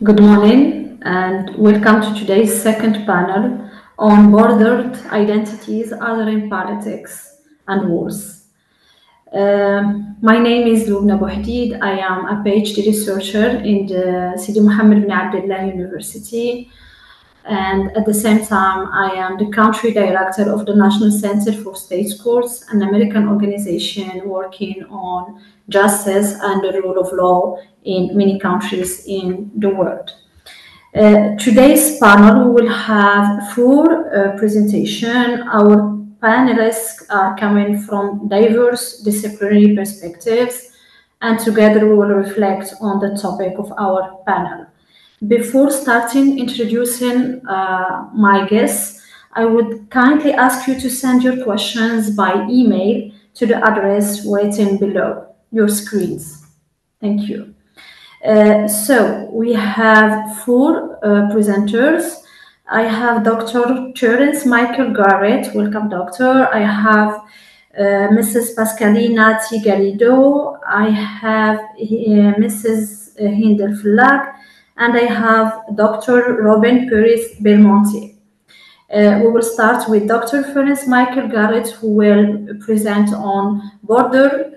Good morning and welcome to today's second panel on bordered identities, other in politics and wars. My name is Lubna Bouhdid. I am a PhD researcher in the Sidi Mohamed bin Abdellah University, and at the same time I am the country director of the National Center for State Courts, an American organization working on justice and the rule of law in many countries in the world. Today's panel we will have four presentations. Our panelists are coming from diverse disciplinary perspectives, and together we will reflect on the topic of our panel. Before starting introducing my guests, I would kindly ask you to send your questions by email to the address written below your screens. Thank you. So we have four presenters. I have Dr. Terence Michael Garrett. Welcome, doctor. I have Mrs. Pascalina Tigarido. I have Mrs. Hindel Flag. And I have Dr. Robin Perez Belmonte. We will start with Dr. Terence Michael Garrett, who will present on border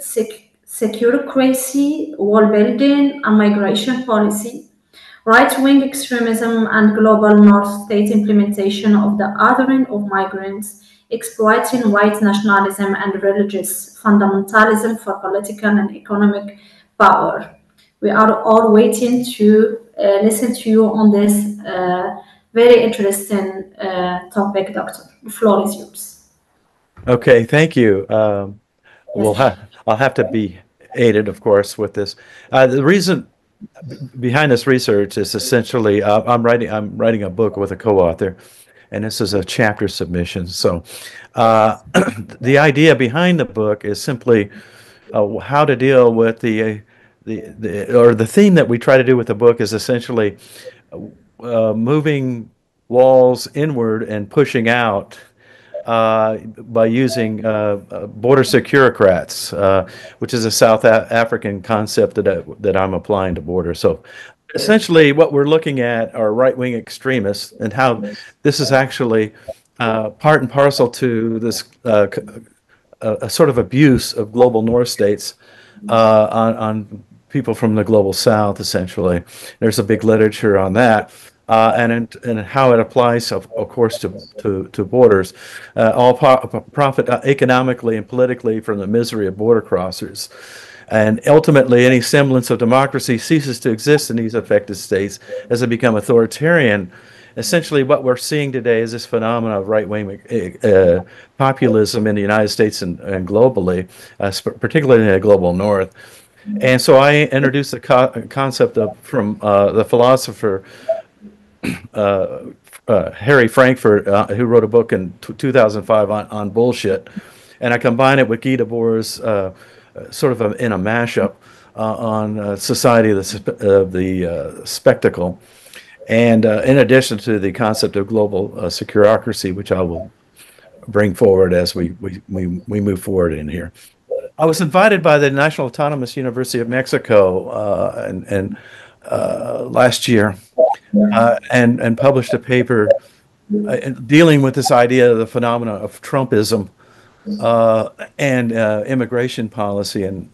security, wall building, and migration policy, right-wing extremism, and global North state implementation of the othering of migrants, exploiting white nationalism and religious fundamentalism for political and economic power. We are all waiting to listen to you on this very interesting topic, Doctor. The floor is yours. Okay, thank you. I'll have to be aided, of course, with this. The reason behind this research is essentially I'm writing a book with a co-author, and this is a chapter submission. So the idea behind the book is simply how to deal with the theme that we try to do with the book is essentially moving walls inward and pushing out by using border securocrats, which is a South African concept that I'm applying to border. So essentially what we're looking at are right-wing extremists and how this is actually part and parcel to this a sort of abuse of global North states on people from the global South, essentially. There's a big literature on that. And how it applies, of course, to borders. All profit economically and politically from the misery of border crossers. And ultimately, any semblance of democracy ceases to exist in these affected states as they become authoritarian. Essentially, what we're seeing today is this phenomenon of right-wing populism in the United States and globally, particularly in the global North. And so I introduced the concept from the philosopher Harry Frankfurt, who wrote a book in 2005 on bullshit, and I combine it with Guy Debord's sort of in a mashup on society of the spectacle, and in addition to the concept of global securocracy, which I will bring forward as we move forward in here. I was invited by the National Autonomous University of Mexico last year and published a paper dealing with this idea of the phenomena of Trumpism and immigration policy. And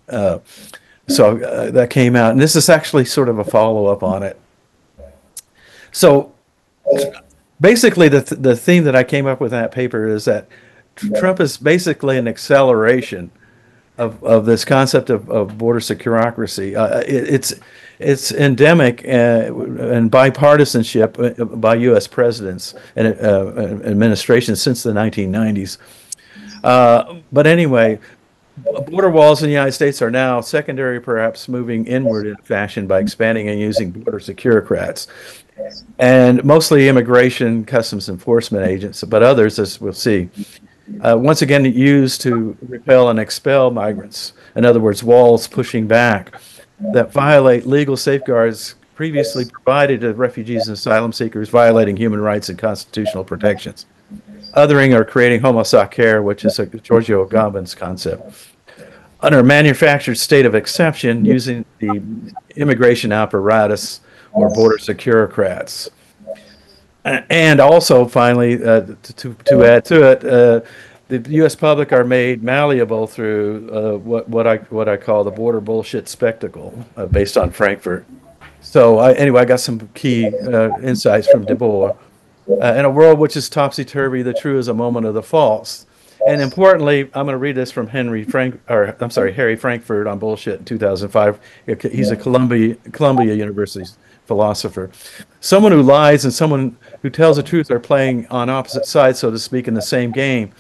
so that came out. And this is actually sort of a follow-up on it. So basically the theme that I came up with in that paper is that Trump is basically an acceleration of this concept of border securocracy. It's endemic and bipartisanship by U.S. presidents and administrations since the 1990s. But anyway, border walls in the United States are now secondary, perhaps moving inward in fashion by expanding and using border securocrats. And mostly immigration customs enforcement agents, but others, as we'll see, once again used to repel and expel migrants. In other words, walls pushing back that violate legal safeguards previously provided to refugees and asylum seekers, violating human rights and constitutional protections. Othering or creating homo sacer, which is a Giorgio Agamben's concept. Under a manufactured state of exception, using the immigration apparatus or border securocrats. And also, finally, to add to it, the U.S. public are made malleable through what I call the border bullshit spectacle, based on Frankfurt. So anyway, I got some key insights from Du Bois. In a world which is topsy-turvy, the true is a moment of the false. And importantly, I'm going to read this from Harry Frankfurt on Bullshit in 2005. He's a Columbia University philosopher. Someone who lies and someone who tells the truth are playing on opposite sides, so to speak, in the same game.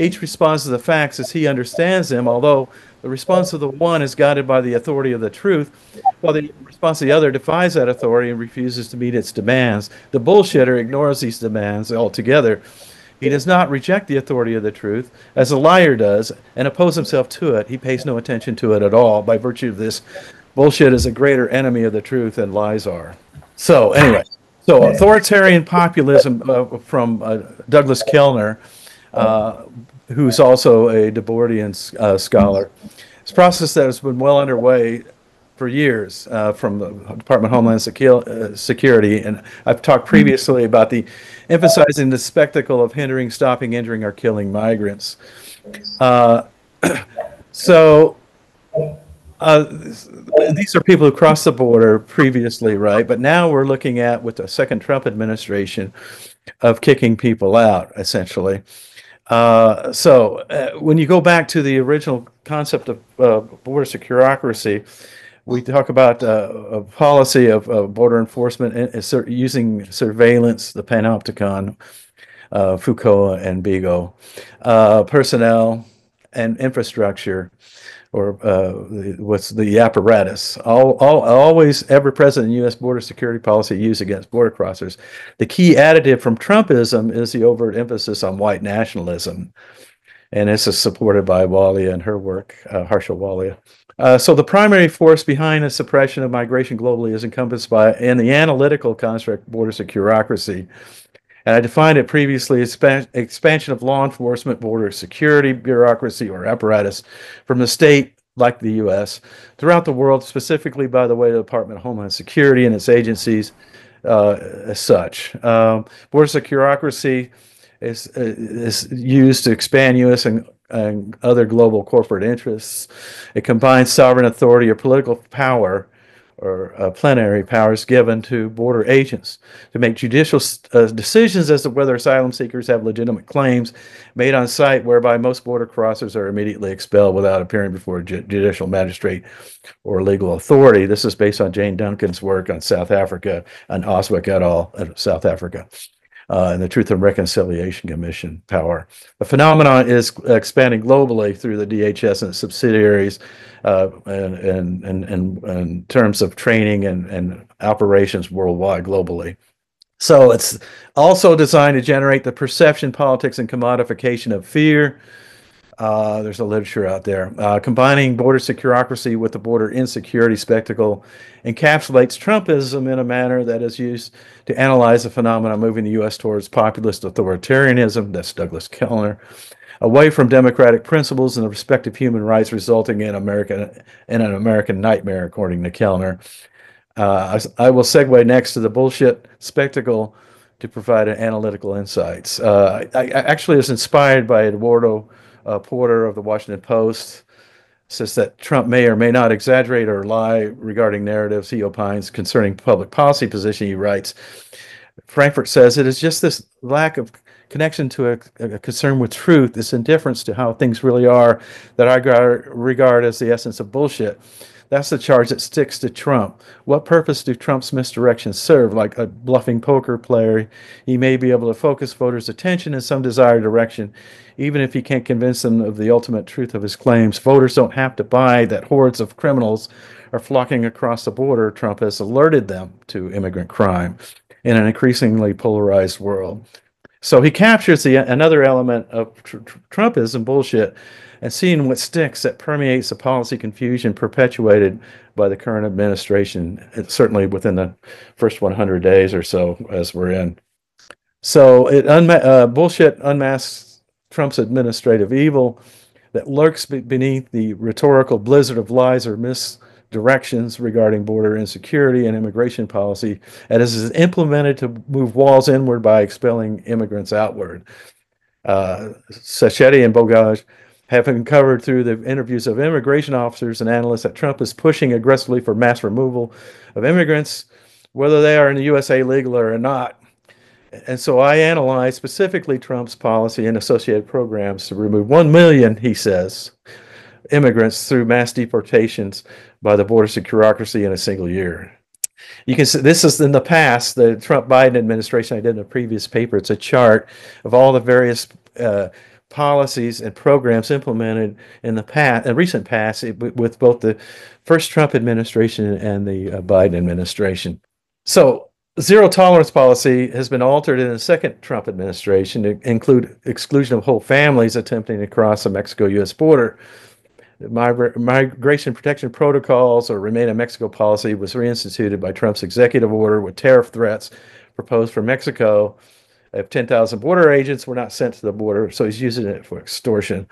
Each responds to the facts as he understands them, although the response of the one is guided by the authority of the truth, while the response of the other defies that authority and refuses to meet its demands. The bullshitter ignores these demands altogether. He does not reject the authority of the truth, as a liar does, and oppose himself to it. He pays no attention to it at all. By virtue of this, bullshit is a greater enemy of the truth than lies are. So anyway, authoritarian populism from Douglas Kellner, who's also a Debordian scholar. It's a process that has been well underway for years from the Department of Homeland Security, and I've talked previously about emphasizing the spectacle of hindering, stopping, injuring, or killing migrants. These are people who crossed the border previously, right? But now we're looking at, with the second Trump administration, of kicking people out, essentially. When you go back to the original concept of border securocracy, we talk about a policy of border enforcement using surveillance, the panopticon, Foucault and Bigot, personnel and infrastructure, or what's the apparatus, always ever present in U.S. border security policy used against border crossers. The key additive from Trumpism is the overt emphasis on white nationalism, and this is supported by Walia and her work, Harsha Walia. So the primary force behind the suppression of migration globally is encompassed in the analytical construct border securocracy. And I defined it previously as expansion of law enforcement, border security, bureaucracy, or apparatus from the state, like the U.S., throughout the world, specifically, by the way, the Department of Homeland Security and its agencies as such. Border securocracy is used to expand U.S. and other global corporate interests. It combines sovereign authority or political power, or plenary powers given to border agents to make judicial decisions as to whether asylum seekers have legitimate claims made on site, whereby most border crossers are immediately expelled without appearing before a judicial magistrate or legal authority. This is based on Jane Duncan's work on South Africa and Oswick et al. South Africa. And the Truth and Reconciliation Commission power. The phenomenon is expanding globally through the DHS and its subsidiaries in terms of training and operations worldwide, globally. So it's also designed to generate the perception, politics, and commodification of fear. There's a literature out there. Combining border securocracy with the border insecurity spectacle encapsulates Trumpism in a manner that is used to analyze the phenomena moving the U.S. towards populist authoritarianism, that's Douglas Kellner, away from democratic principles and the respect of human rights, resulting in an American nightmare, according to Kellner. I will segue next to the bullshit spectacle to provide analytical insights. I actually was inspired by Eduardo Porter of the Washington Post. Says that Trump may or may not exaggerate or lie regarding narratives he opines concerning public policy position. He writes, Frankfurt says, it is just this lack of connection to a concern with truth, this indifference to how things really are, that I regard as the essence of bullshit. That's the charge that sticks to Trump. What purpose do Trump's misdirections serve? Like a bluffing poker player, he may be able to focus voters' attention in some desired direction, even if he can't convince them of the ultimate truth of his claims. Voters don't have to buy that hordes of criminals are flocking across the border. Trump has alerted them to immigrant crime in an increasingly polarized world. So he captures another element of Trumpism, bullshit, and seeing what sticks that permeates the policy confusion perpetuated by the current administration, certainly within the first 100 days or so as we're in. So bullshit unmasks Trump's administrative evil that lurks beneath the rhetorical blizzard of lies or directions regarding border insecurity and immigration policy, and is implemented to move walls inward by expelling immigrants outward. Sacheti and Bogage have uncovered through the interviews of immigration officers and analysts that Trump is pushing aggressively for mass removal of immigrants, whether they are in the USA legal or not. And so I analyzed specifically Trump's policy and associated programs to remove 1 million, he says, immigrants through mass deportations by the border security bureaucracy in a single year. You can see this is in the past, the Trump-Biden administration. I did in a previous paper. It's a chart of all the various policies and programs implemented in the past, recent past, with both the first Trump administration and the Biden administration. So zero tolerance policy has been altered in the second Trump administration to include exclusion of whole families attempting to cross the Mexico-U.S. border. Migration protection protocols, or Remain in Mexico policy, was reinstituted by Trump's executive order with tariff threats proposed for Mexico if 10,000 border agents were not sent to the border. So he's using it for extortion.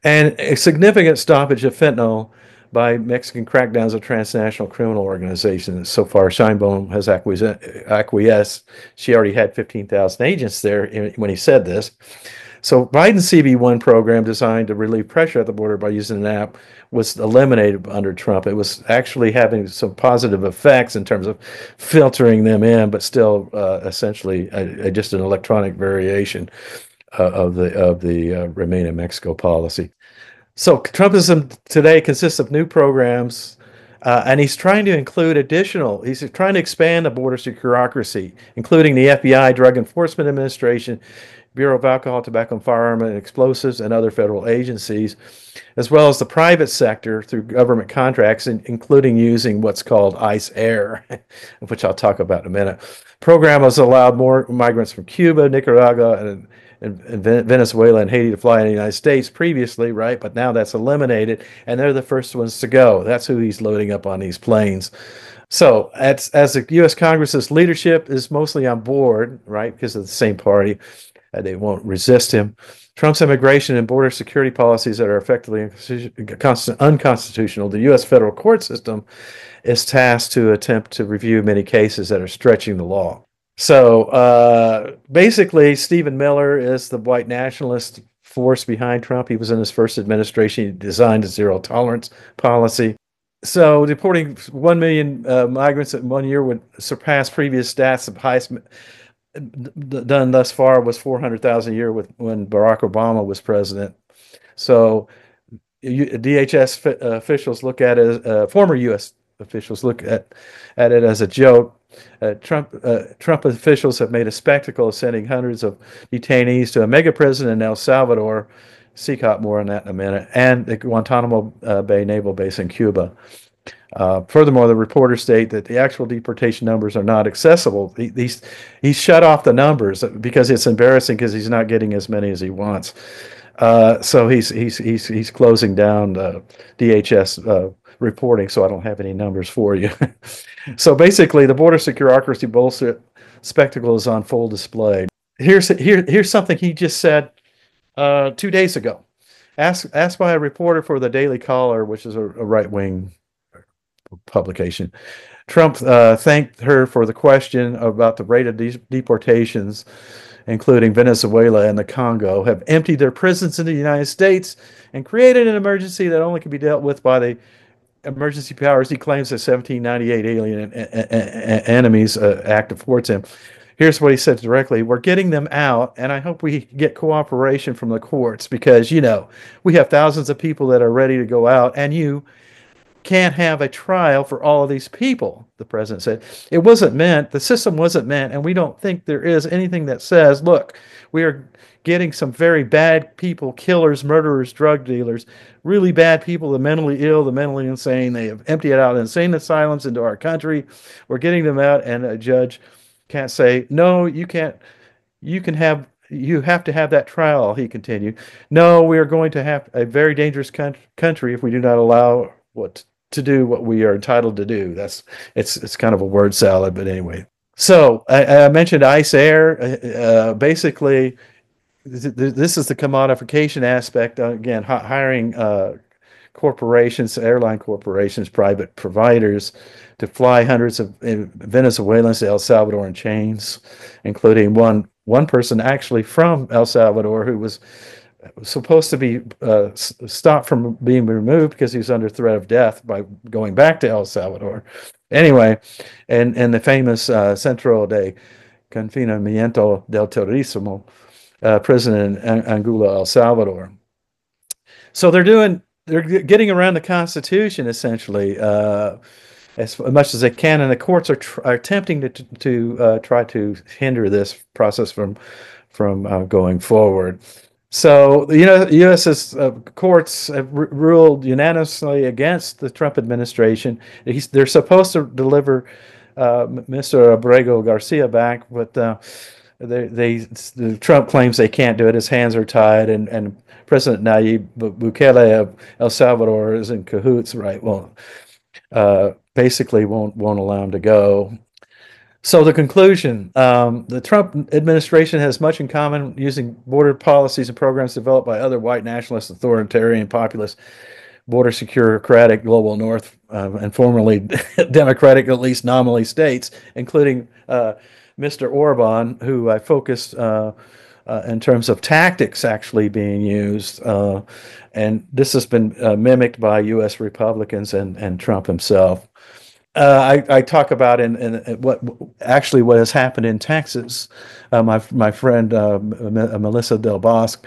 And a significant stoppage of fentanyl by Mexican crackdowns of transnational criminal organizations. So far, Scheinbaum has acquiesced. She already had 15,000 agents there when he said this. So Biden's CB1 program, designed to relieve pressure at the border by using an app, was eliminated under Trump. It was actually having some positive effects in terms of filtering them in, but still essentially just an electronic variation of the Remain in Mexico policy. So Trumpism today consists of new programs, and he's trying to include he's trying to expand the border bureaucracy, including the FBI, Drug Enforcement Administration, Bureau of Alcohol, Tobacco, and Firearm and Explosives, and other federal agencies, as well as the private sector through government contracts, including using what's called ICE Air, which I'll talk about in a minute. Program has allowed more migrants from Cuba, Nicaragua, and Venezuela and Haiti to fly in the United States previously, right? But now that's eliminated, and they're the first ones to go. That's who he's loading up on these planes. So as the U.S. Congress's leadership is mostly on board, right, because of the same party, they won't resist him. Trump's immigration and border security policies that are effectively unconstitutional. The U.S. federal court system is tasked to attempt to review many cases that are stretching the law. So basically, Stephen Miller is the white nationalist force behind Trump. He was in his first administration. He designed a zero tolerance policy. So deporting 1 million migrants in 1 year would surpass previous stats. The highest done thus far was 400,000 a year when Barack Obama was president. So DHS officials look at it, former U.S. officials look at it as a joke. Trump officials have made a spectacle of sending hundreds of detainees to a mega prison in El Salvador. Seek more on that in a minute. And the Guantanamo Bay Naval Base in Cuba. Furthermore, the reporters state that the actual deportation numbers are not accessible. He's shut off the numbers because it's embarrassing, because he's not getting as many as he wants. So he's closing down the DHS reporting. So I don't have any numbers for you. So basically, the border security bullshit spectacle is on full display. Here's something he just said 2 days ago. Asked by a reporter for the Daily Caller, which is a right-wing publication. Trump thanked her for the question about the rate of deportations, including Venezuela and the Congo, have emptied their prisons in the United States and created an emergency that only can be dealt with by the emergency powers he claims the 1798 Alien Enemies Act affords him. Here's what he said directly. We're getting them out, and I hope we get cooperation from the courts, because, we have thousands of people that are ready to go out, and you can't have a trial for all of these people, the president said. It wasn't meant, the system wasn't meant, and we don't think there is anything that says, look, we are getting some very bad people, killers, murderers, drug dealers, really bad people, the mentally ill, the mentally insane. They have emptied out insane asylums into our country. We're getting them out, and a judge can't say, no, you can't, you have to have that trial, he continued. No, we are going to have a very dangerous country if we do not allow to do what we are entitled to do. It's kind of a word salad, but anyway. So I mentioned ICE Air. Basically, this is the commodification aspect. Again, hiring corporations, airline corporations, private providers, to fly hundreds of Venezuelans to El Salvador in chains, including one person actually from El Salvador who was supposed to be stopped from being removed because he was under threat of death by going back to El Salvador. Anyway, and the famous Centro de Confinamiento del Terrorismo prison in Anguilla, El Salvador. So they're getting around the Constitution essentially as much as they can, and the courts are attempting to try to hinder this process from going forward. So the U.S.'s courts have ruled unanimously against the Trump administration. They're supposed to deliver Mr. Abrego Garcia back, but Trump claims they can't do it. His hands are tied, and President Nayib Bukele of El Salvador is in cahoots, right? Well, basically won't allow him to go. So the conclusion, the Trump administration has much in common using border policies and programs developed by other white nationalist, authoritarian, populist, border securocratic global north and formerly democratic, at least nominally, states, including Mr. Orban, who I focused in terms of tactics actually being used. And this has been mimicked by U.S. Republicans and Trump himself. I talk about in what has happened in Texas. My friend Melissa Del Bosque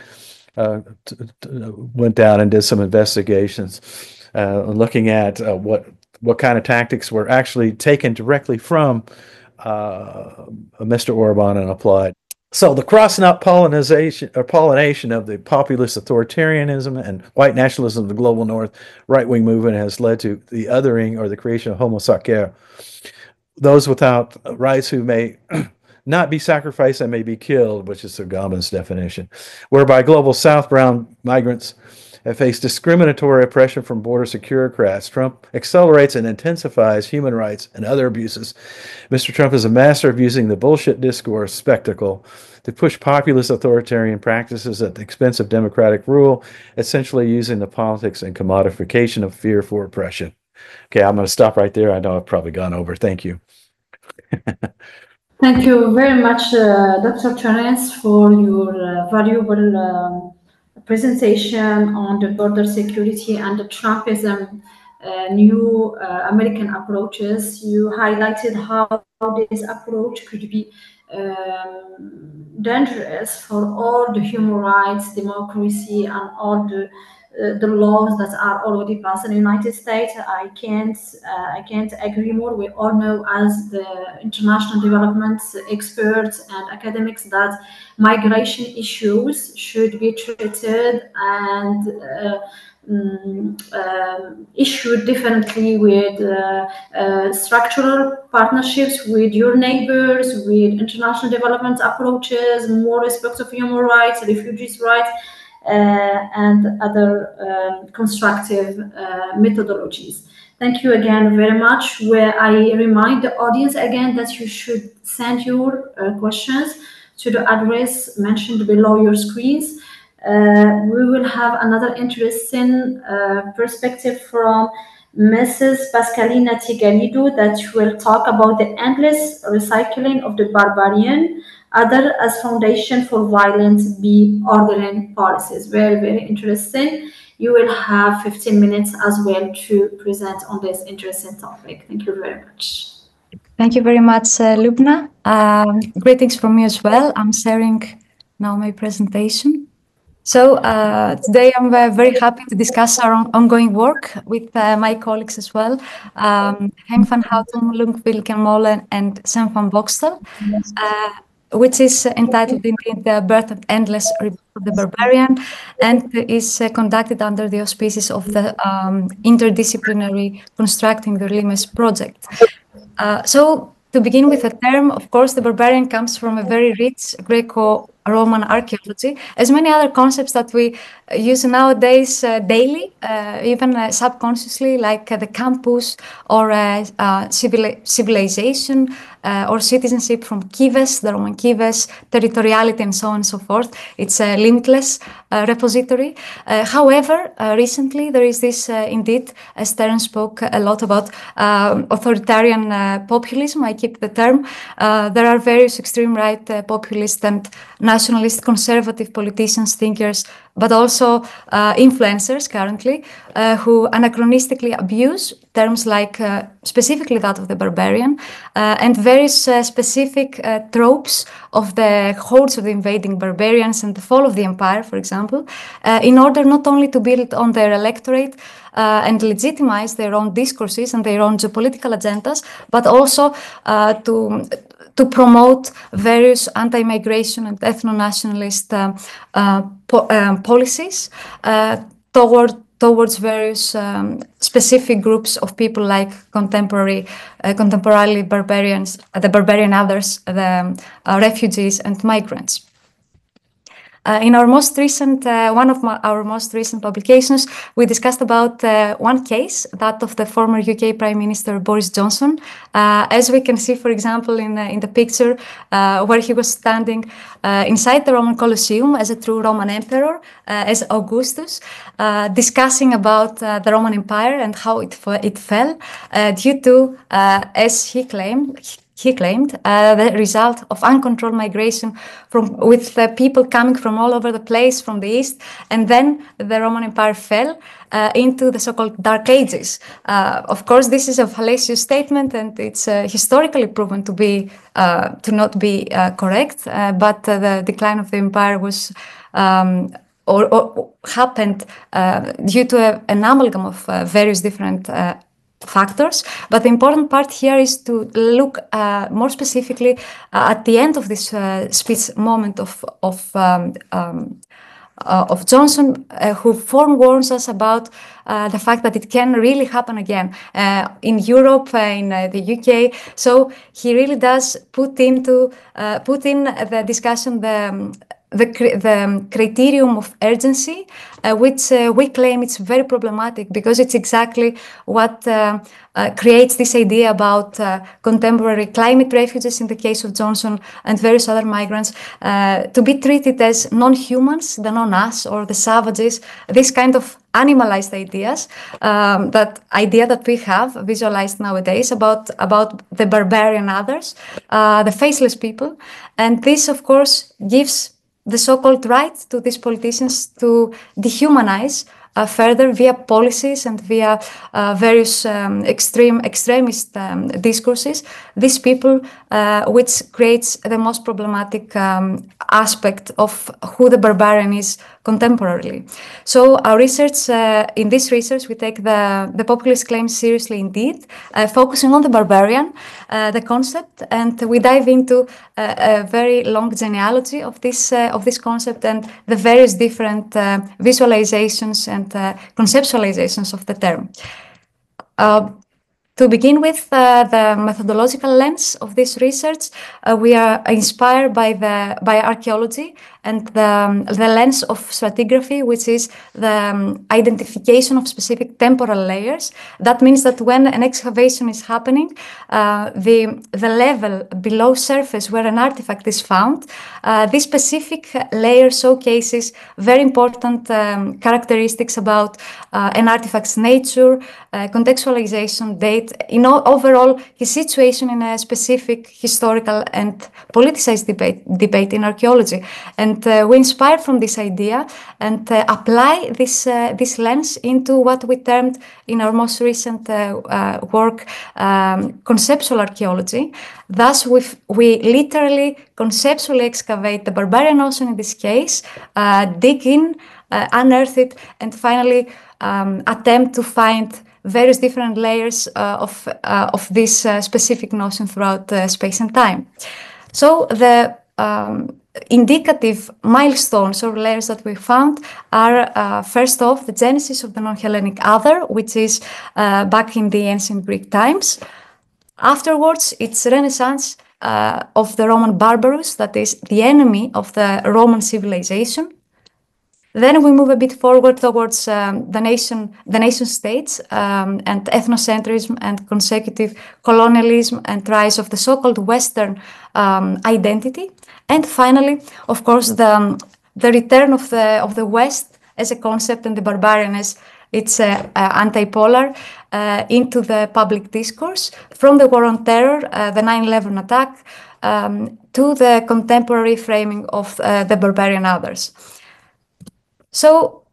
went down and did some investigations, looking at what kind of tactics were actually taken directly from Mr. Orban and applied. So the cross-pollination of the populist authoritarianism and white nationalism of the global north right-wing movement has led to the othering or the creation of homo sacer, those without rights who may not be sacrificed and may be killed, which is Agamben's definition, whereby global south brown migrants have faced discriminatory oppression from border securocrats. Trump accelerates and intensifies human rights and other abuses. Mr. Trump is a master of using the bullshit discourse spectacle to push populist authoritarian practices at the expense of democratic rule, essentially using the politics and commodification of fear for oppression. Okay, I'm going to stop right there. I know I've probably gone over. Thank you. Thank you very much, Dr. Terence, for your valuable presentation on the border security and the Trumpism new American approaches. You highlighted how this approach could be dangerous for all the human rights, democracy, and all the laws that are already passed in the United States. I can't agree more. We all know, as the international development experts and academics, that migration issues should be treated and issued differently with structural partnerships with your neighbors, with international development approaches, more respect of human rights, refugees' rights, and other constructive methodologies. Thank you again very much. Where I remind the audience again that you should send your questions to the address mentioned below your screens. We will have another interesting perspective from Mrs. Pascalina Tigalido that will talk about the endless recycling of the barbarian, other as foundation for violent be ordering policies. Very, very interesting. You will have 15 minutes as well to present on this interesting topic. Thank you very much. Thank you very much, Lubna. Greetings from me as well. I'm sharing now my presentation. So today I'm very happy to discuss our ongoing work with my colleagues as well, Henk van Houten, Lung Wilken-Molen, and Sam van Bokstel, which is entitled indeed The Birth of Endless Rebirth of the Barbarian, and is conducted under the auspices of the interdisciplinary Constructing the Limes project. So to begin with a term, of course, the barbarian comes from a very rich Roman archaeology, as many other concepts that we use nowadays daily, even subconsciously, like the campus or civilization or citizenship from Kives, the Roman Kives, territoriality, and so on and so forth. It's a limitless repository. However, recently there is this, indeed, as Terence spoke a lot about authoritarian populism, I keep the term. There are various extreme right populist and nationalist conservative politicians, thinkers, but also influencers currently who anachronistically abuse terms like specifically that of the barbarian and various specific tropes of the hordes of the invading barbarians and the fall of the empire, for example, in order not only to build on their electorate and legitimize their own discourses and their own geopolitical agendas, but also to promote various anti-migration and ethno-nationalist policies towards various specific groups of people like contemporarily barbarians, the barbarian others, the refugees and migrants. In our most recent, one of our most recent publications, we discussed about one case, that of the former UK Prime Minister Boris Johnson. As we can see, for example, in the picture where he was standing inside the Roman Colosseum as a true Roman emperor, as Augustus, discussing about the Roman Empire and how it fell due to, as he claimed, the result of uncontrolled migration with people coming from all over the place from the east, and then the Roman Empire fell into the so-called Dark Ages. Of course, this is a fallacious statement, and it's historically proven to not be correct. But the decline of the empire was or happened due to an amalgam of various different factors. But the important part here is to look more specifically at the end of this speech moment of Johnson, who forewarns us about the fact that it can really happen again in Europe, in the UK. So he really does put in the discussion the criterion of urgency, which we claim it's very problematic because it's exactly what creates this idea about contemporary climate refugees in the case of Johnson and various other migrants to be treated as non-humans, the non-us or the savages, this kind of animalized ideas, that idea that we have visualized nowadays about the barbarian others, the faceless people. And this, of course, gives the so-called right to these politicians to dehumanize further via policies and via various extremist discourses, these people, which creates the most problematic aspect of who the barbarian is contemporarily. So our research, in this research, we take the populist claims seriously indeed, focusing on the barbarian, the concept, and we dive into a very long genealogy of this concept and the various different visualizations and conceptualizations of the term. To begin with, the methodological lens of this research, we are inspired by archaeology and the lens of stratigraphy, which is the identification of specific temporal layers. That means that when an excavation is happening, the level below surface where an artifact is found, this specific layer showcases very important characteristics about an artifact's nature, contextualization, date, overall his situation in a specific historical and politicized debate in archaeology. And we inspired from this idea and apply this lens into what we termed in our most recent work conceptual archaeology. Thus, we literally conceptually excavate the barbarian ocean in this case, dig in, unearth it, and finally attempt to find various different layers of this specific notion throughout space and time. So the indicative milestones or layers that we found are, first off, the genesis of the non-Hellenic other, which is back in the ancient Greek times. Afterwards, its renaissance of the Roman barbarous, that is the enemy of the Roman civilization. Then we move a bit forward towards the nation states and ethnocentrism and consecutive colonialism and rise of the so-called Western identity. And finally, of course, the return of the West as a concept and the barbarian as its anti-polar into the public discourse, from the war on terror, the 9/11 attack, to the contemporary framing of the barbarian others. So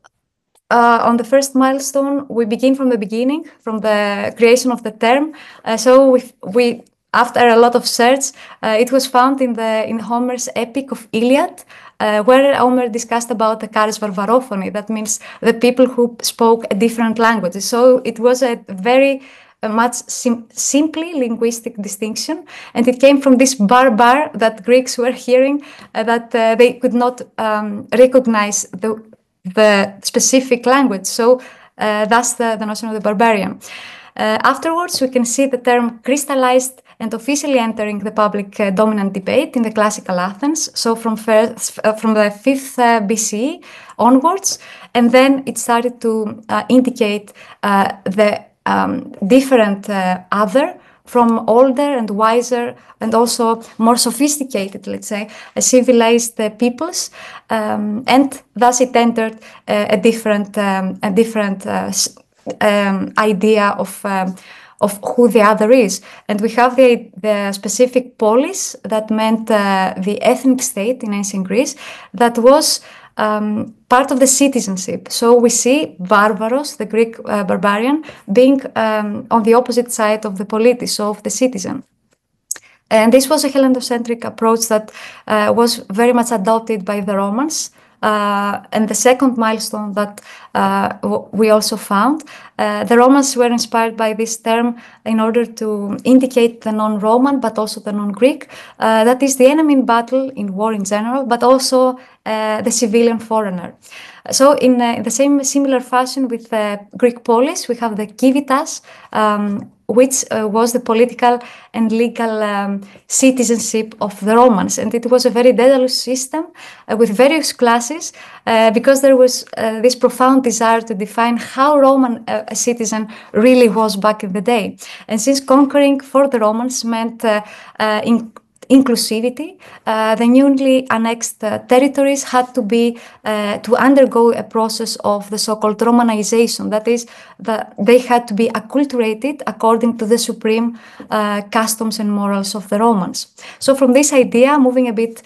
on the first milestone, we begin from the beginning, from the creation of the term. So we after a lot of search, it was found in Homer's epic of Iliad, where Homer discussed about the charis varvarophony. That means the people who spoke a different language. So it was a very much simply linguistic distinction, and it came from this barbar that Greeks were hearing, that they could not recognize the specific language. So that's the notion of the barbarian. Afterwards, we can see the term crystallized and officially entering the public dominant debate in the classical Athens, so from the 5th BCE onwards, and then it started to indicate the different other, from older and wiser and also more sophisticated, let's say, civilized peoples, and thus it entered a different idea of who the other is. And we have the specific polis, that meant the ethnic state in ancient Greece, that was part of the citizenship. So we see barbaros, the Greek barbarian, being on the opposite side of the politis, so of the citizen. And this was a Helleноcentric approach that was very much adopted by the Romans. And the second milestone that we also found, the Romans were inspired by this term in order to indicate the non-Roman, but also the non-Greek, that is the enemy in battle, in war in general, but also the civilian foreigner. So in the similar fashion with the Greek polis, we have the kivitas, which was the political and legal citizenship of the Romans. And it was a very Daedalus system with various classes, because there was this profound desire to define how Roman a citizen really was back in the day. And since conquering for the Romans meant inclusivity, the newly annexed territories had to be to undergo a process of the so-called Romanization. That is, they had to be acculturated according to the supreme customs and morals of the Romans. So from this idea, moving a bit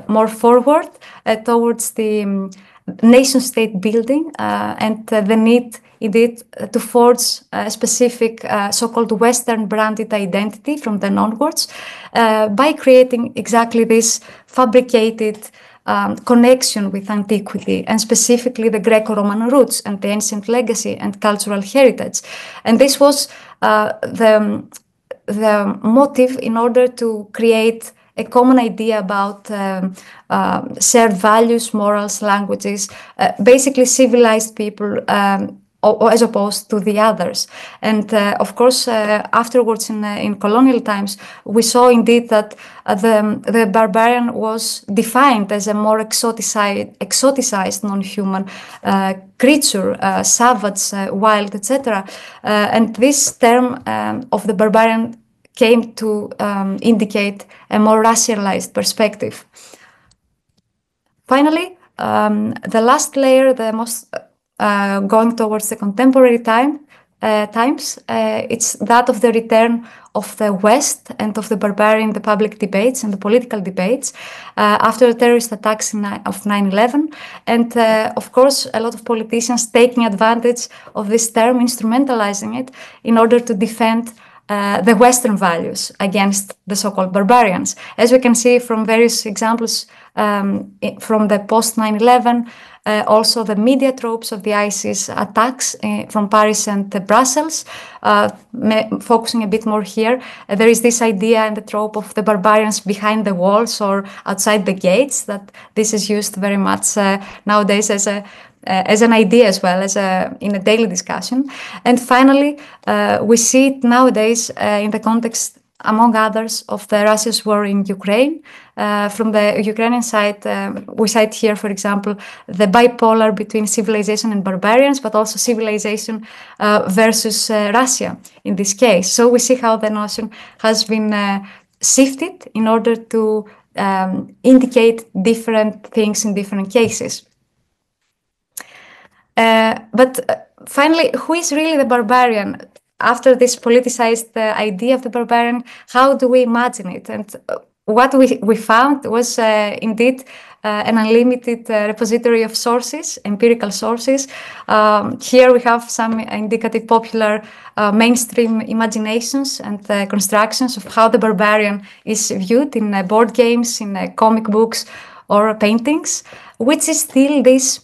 more forward towards the nation-state building and the need indeed to forge a specific so-called Western branded identity from then onwards, by creating exactly this fabricated connection with antiquity, and specifically the Greco-Roman roots and the ancient legacy and cultural heritage. And this was the motive in order to create a common idea about shared values, morals, languages, basically civilized people, as opposed to the others. And of course, afterwards in colonial times, we saw indeed that the barbarian was defined as a more exoticized non-human creature, savage, wild, etc. And this term of the barbarian came to indicate a more racialized perspective. Finally, the last layer, the most going towards the contemporary times, it's that of the return of the West and of the barbarian, the public debates and the political debates after the terrorist attacks of 9/11. And of course, a lot of politicians taking advantage of this term, instrumentalizing it in order to defend the Western values against the so-called barbarians. As we can see from various examples from the post 9/11, also the media tropes of the ISIS attacks from Paris and Brussels, focusing a bit more here. There is this idea and the trope of the barbarians behind the walls or outside the gates, that this is used very much nowadays as an idea as well as in a daily discussion. And finally, we see it nowadays in the context among others, of the Russia's war in Ukraine. From the Ukrainian side, we cite here, for example, the bipolar between civilization and barbarians, but also civilization versus Russia in this case. So we see how the notion has been shifted in order to indicate different things in different cases. But finally, who is really the barbarian? After this politicized idea of the barbarian, how do we imagine it? And what we found was indeed an unlimited repository of sources, empirical sources. Here we have some indicative popular mainstream imaginations and constructions of how the barbarian is viewed in board games, in comic books or paintings, which is still this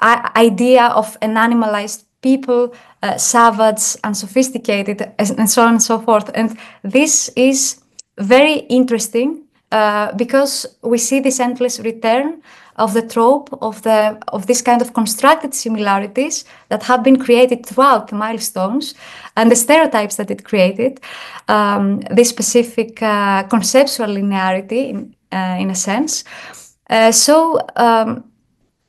idea of an animalized people, savage, unsophisticated, and so on and so forth. And this is very interesting because we see this endless return of the trope of this kind of constructed similarities that have been created throughout the milestones and the stereotypes that it created, this specific conceptual linearity in a sense.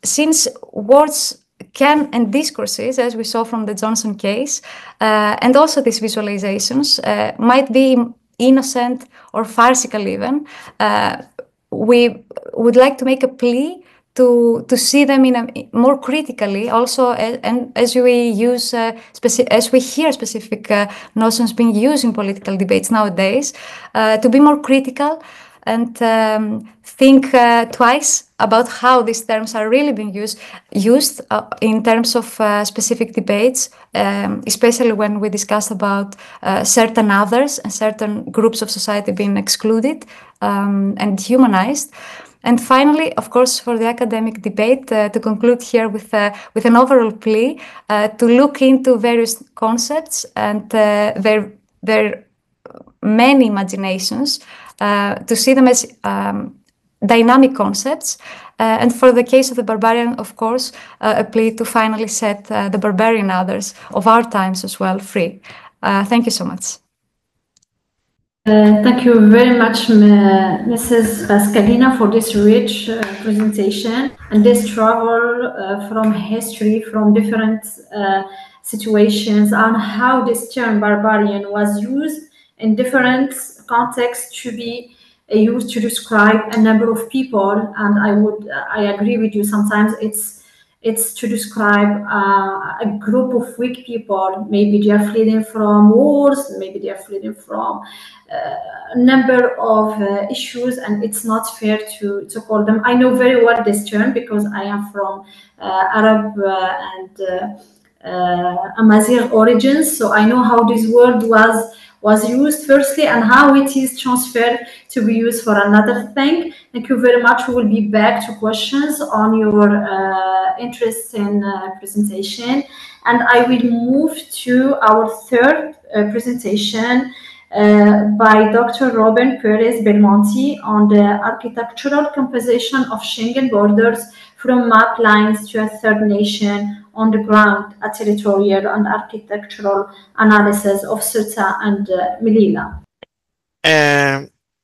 Since words can and discourses, as we saw from the Johnson case, and also these visualizations might be innocent or farcical even, we would like to make a plea to see them more critically also, and as we use as we hear specific notions being used in political debates nowadays, to be more critical and think twice about how these terms are really being used in terms of specific debates, especially when we discuss about certain others and certain groups of society being excluded and humanized. And finally, of course, for the academic debate, to conclude here with an overall plea to look into various concepts and their many imaginations, to see them as dynamic concepts, and for the case of the barbarian, of course, a plea to finally set the barbarian others of our times as well free. Thank you so much. Thank you very much, Mrs. Pascalina, for this rich presentation and this travel from history, from different situations, on how this term barbarian was used in different contexts to be used to describe a number of people. And I agree with you, sometimes it's to describe a group of weak people. Maybe they are fleeing from wars, maybe they are fleeing from a number of issues, and it's not fair to call them. I know very well this term because I am from Arab and Amazigh origins, so I know how this word was used firstly and how it is transferred to be used for another thing. Thank you very much. We will be back to questions on your interesting presentation. And I will move to our third presentation by Dr. Robin Perez Belmonte on the architectural composition of Schengen borders from map lines to a third nation on the ground, a territorial and architectural analysis of Ceuta and Melilla.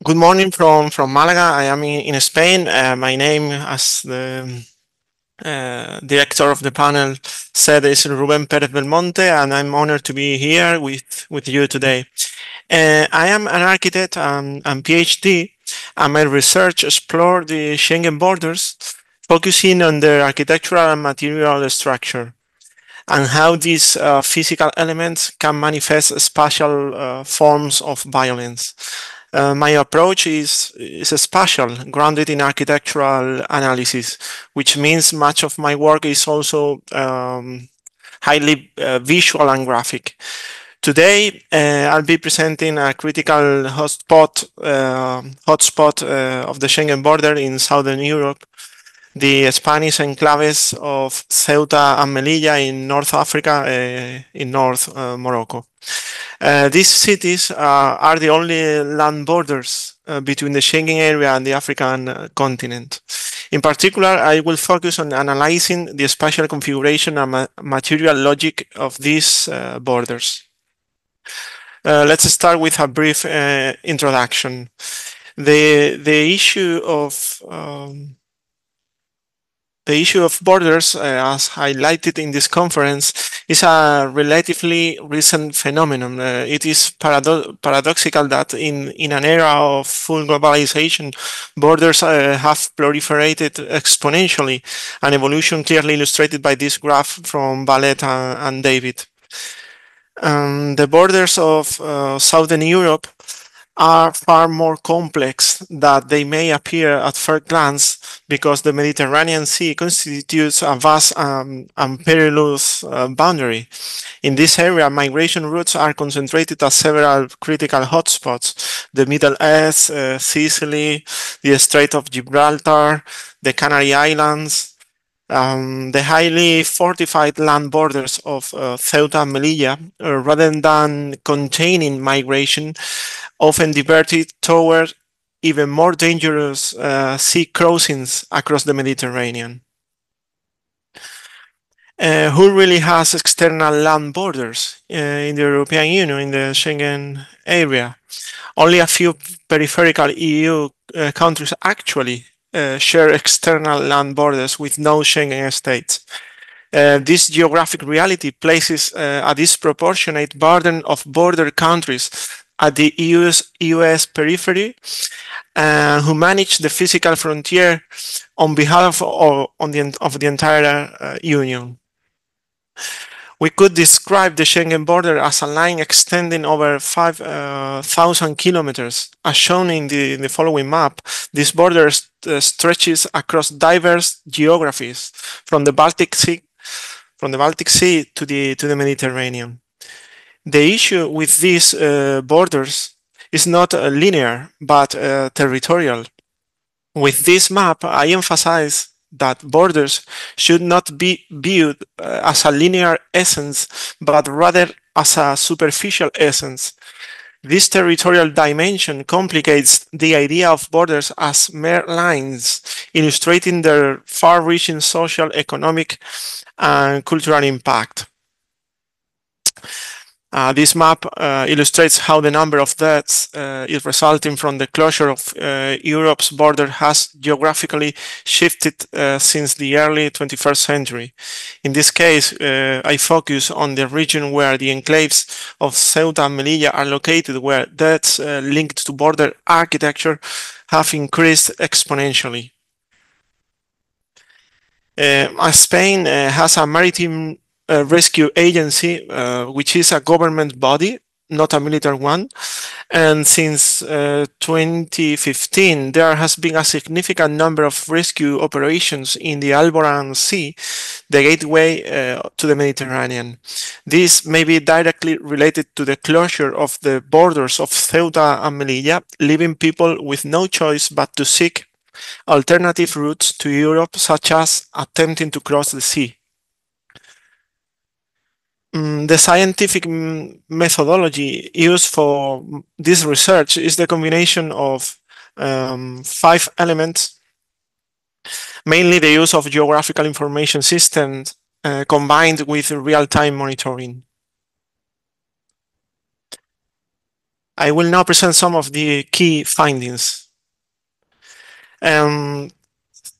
Good morning from Malaga. I am in Spain. My name, as the director of the panel said, is Ruben Perez Belmonte, and I'm honored to be here with you today. I am an architect and PhD, and my research explored the Schengen borders, focusing on their architectural and material structure, and how these physical elements can manifest spatial forms of violence. My approach is spatial, grounded in architectural analysis, which means much of my work is also highly visual and graphic. Today, I'll be presenting a critical hotspot of the Schengen border in southern Europe, the Spanish enclaves of Ceuta and Melilla in North Africa, in North Morocco. These cities are the only land borders between the Schengen area and the African continent. In particular, I will focus on analyzing the spatial configuration and material logic of these borders. Let's start with a brief introduction. The issue of borders, as highlighted in this conference, is a relatively recent phenomenon. It is paradoxical that in an era of full globalization, borders have proliferated exponentially, an evolution clearly illustrated by this graph from Ballet and David. The borders of Southern Europe are far more complex than they may appear at first glance, because the Mediterranean Sea constitutes a vast and perilous boundary. In this area, migration routes are concentrated at several critical hotspots: the Middle East, Sicily, the Strait of Gibraltar, the Canary Islands. The highly fortified land borders of Ceuta and Melilla, rather than containing migration, often diverted toward even more dangerous sea crossings across the Mediterranean. Who really has external land borders in the European Union, in the Schengen area? Only a few peripheral EU countries actually share external land borders with no Schengen states. This geographic reality places a disproportionate burden of border countries at the US periphery, who manage the physical frontier on behalf of the entire Union. We could describe the Schengen border as a line extending over 5,000 kilometers. As shown in the following map, this border stretches across diverse geographies, from the Baltic Sea to the Mediterranean. The issue with these borders is not linear, but territorial. With this map, I emphasize that borders should not be viewed as a linear essence, but rather as a superficial essence. This territorial dimension complicates the idea of borders as mere lines, illustrating their far-reaching social, economic, and cultural impact. This map illustrates how the number of deaths is resulting from the closure of Europe's border has geographically shifted since the early 21st century. In this case, I focus on the region where the enclaves of Ceuta and Melilla are located, where deaths linked to border architecture have increased exponentially. Spain has a maritime rescue agency, which is a government body, not a military one, and since 2015 there has been a significant number of rescue operations in the Alboran Sea, the gateway to the Mediterranean. This may be directly related to the closure of the borders of Ceuta and Melilla, leaving people with no choice but to seek alternative routes to Europe, such as attempting to cross the sea. The scientific methodology used for this research is the combination of 5 elements, mainly the use of geographical information systems combined with real-time monitoring. I will now present some of the key findings.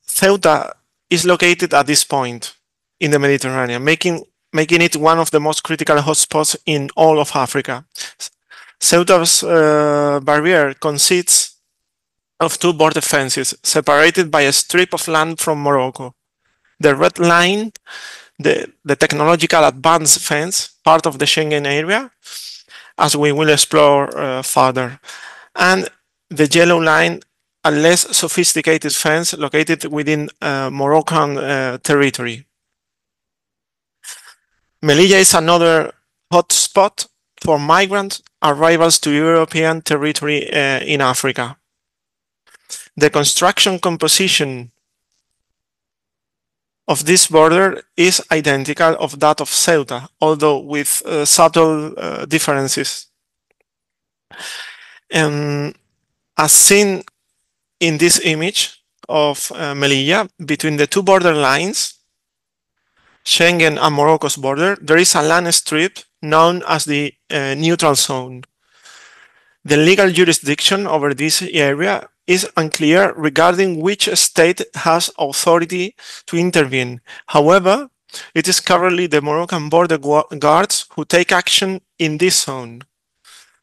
Ceuta is located at this point in the Mediterranean, making it one of the most critical hotspots in all of Africa. Ceuta's barrier consists of 2 border fences separated by a strip of land from Morocco. The red line, the technological advanced fence, part of the Schengen area, as we will explore further, and the yellow line, a less sophisticated fence located within Moroccan territory. Melilla is another hotspot for migrant arrivals to European territory in Africa. The construction composition of this border is identical of that of Ceuta, although with subtle differences. As seen in this image of Melilla, between the 2 border lines, Schengen and Morocco's border, there is a land strip known as the neutral zone. The legal jurisdiction over this area is unclear regarding which state has authority to intervene. However, it is currently the Moroccan border guards who take action in this zone,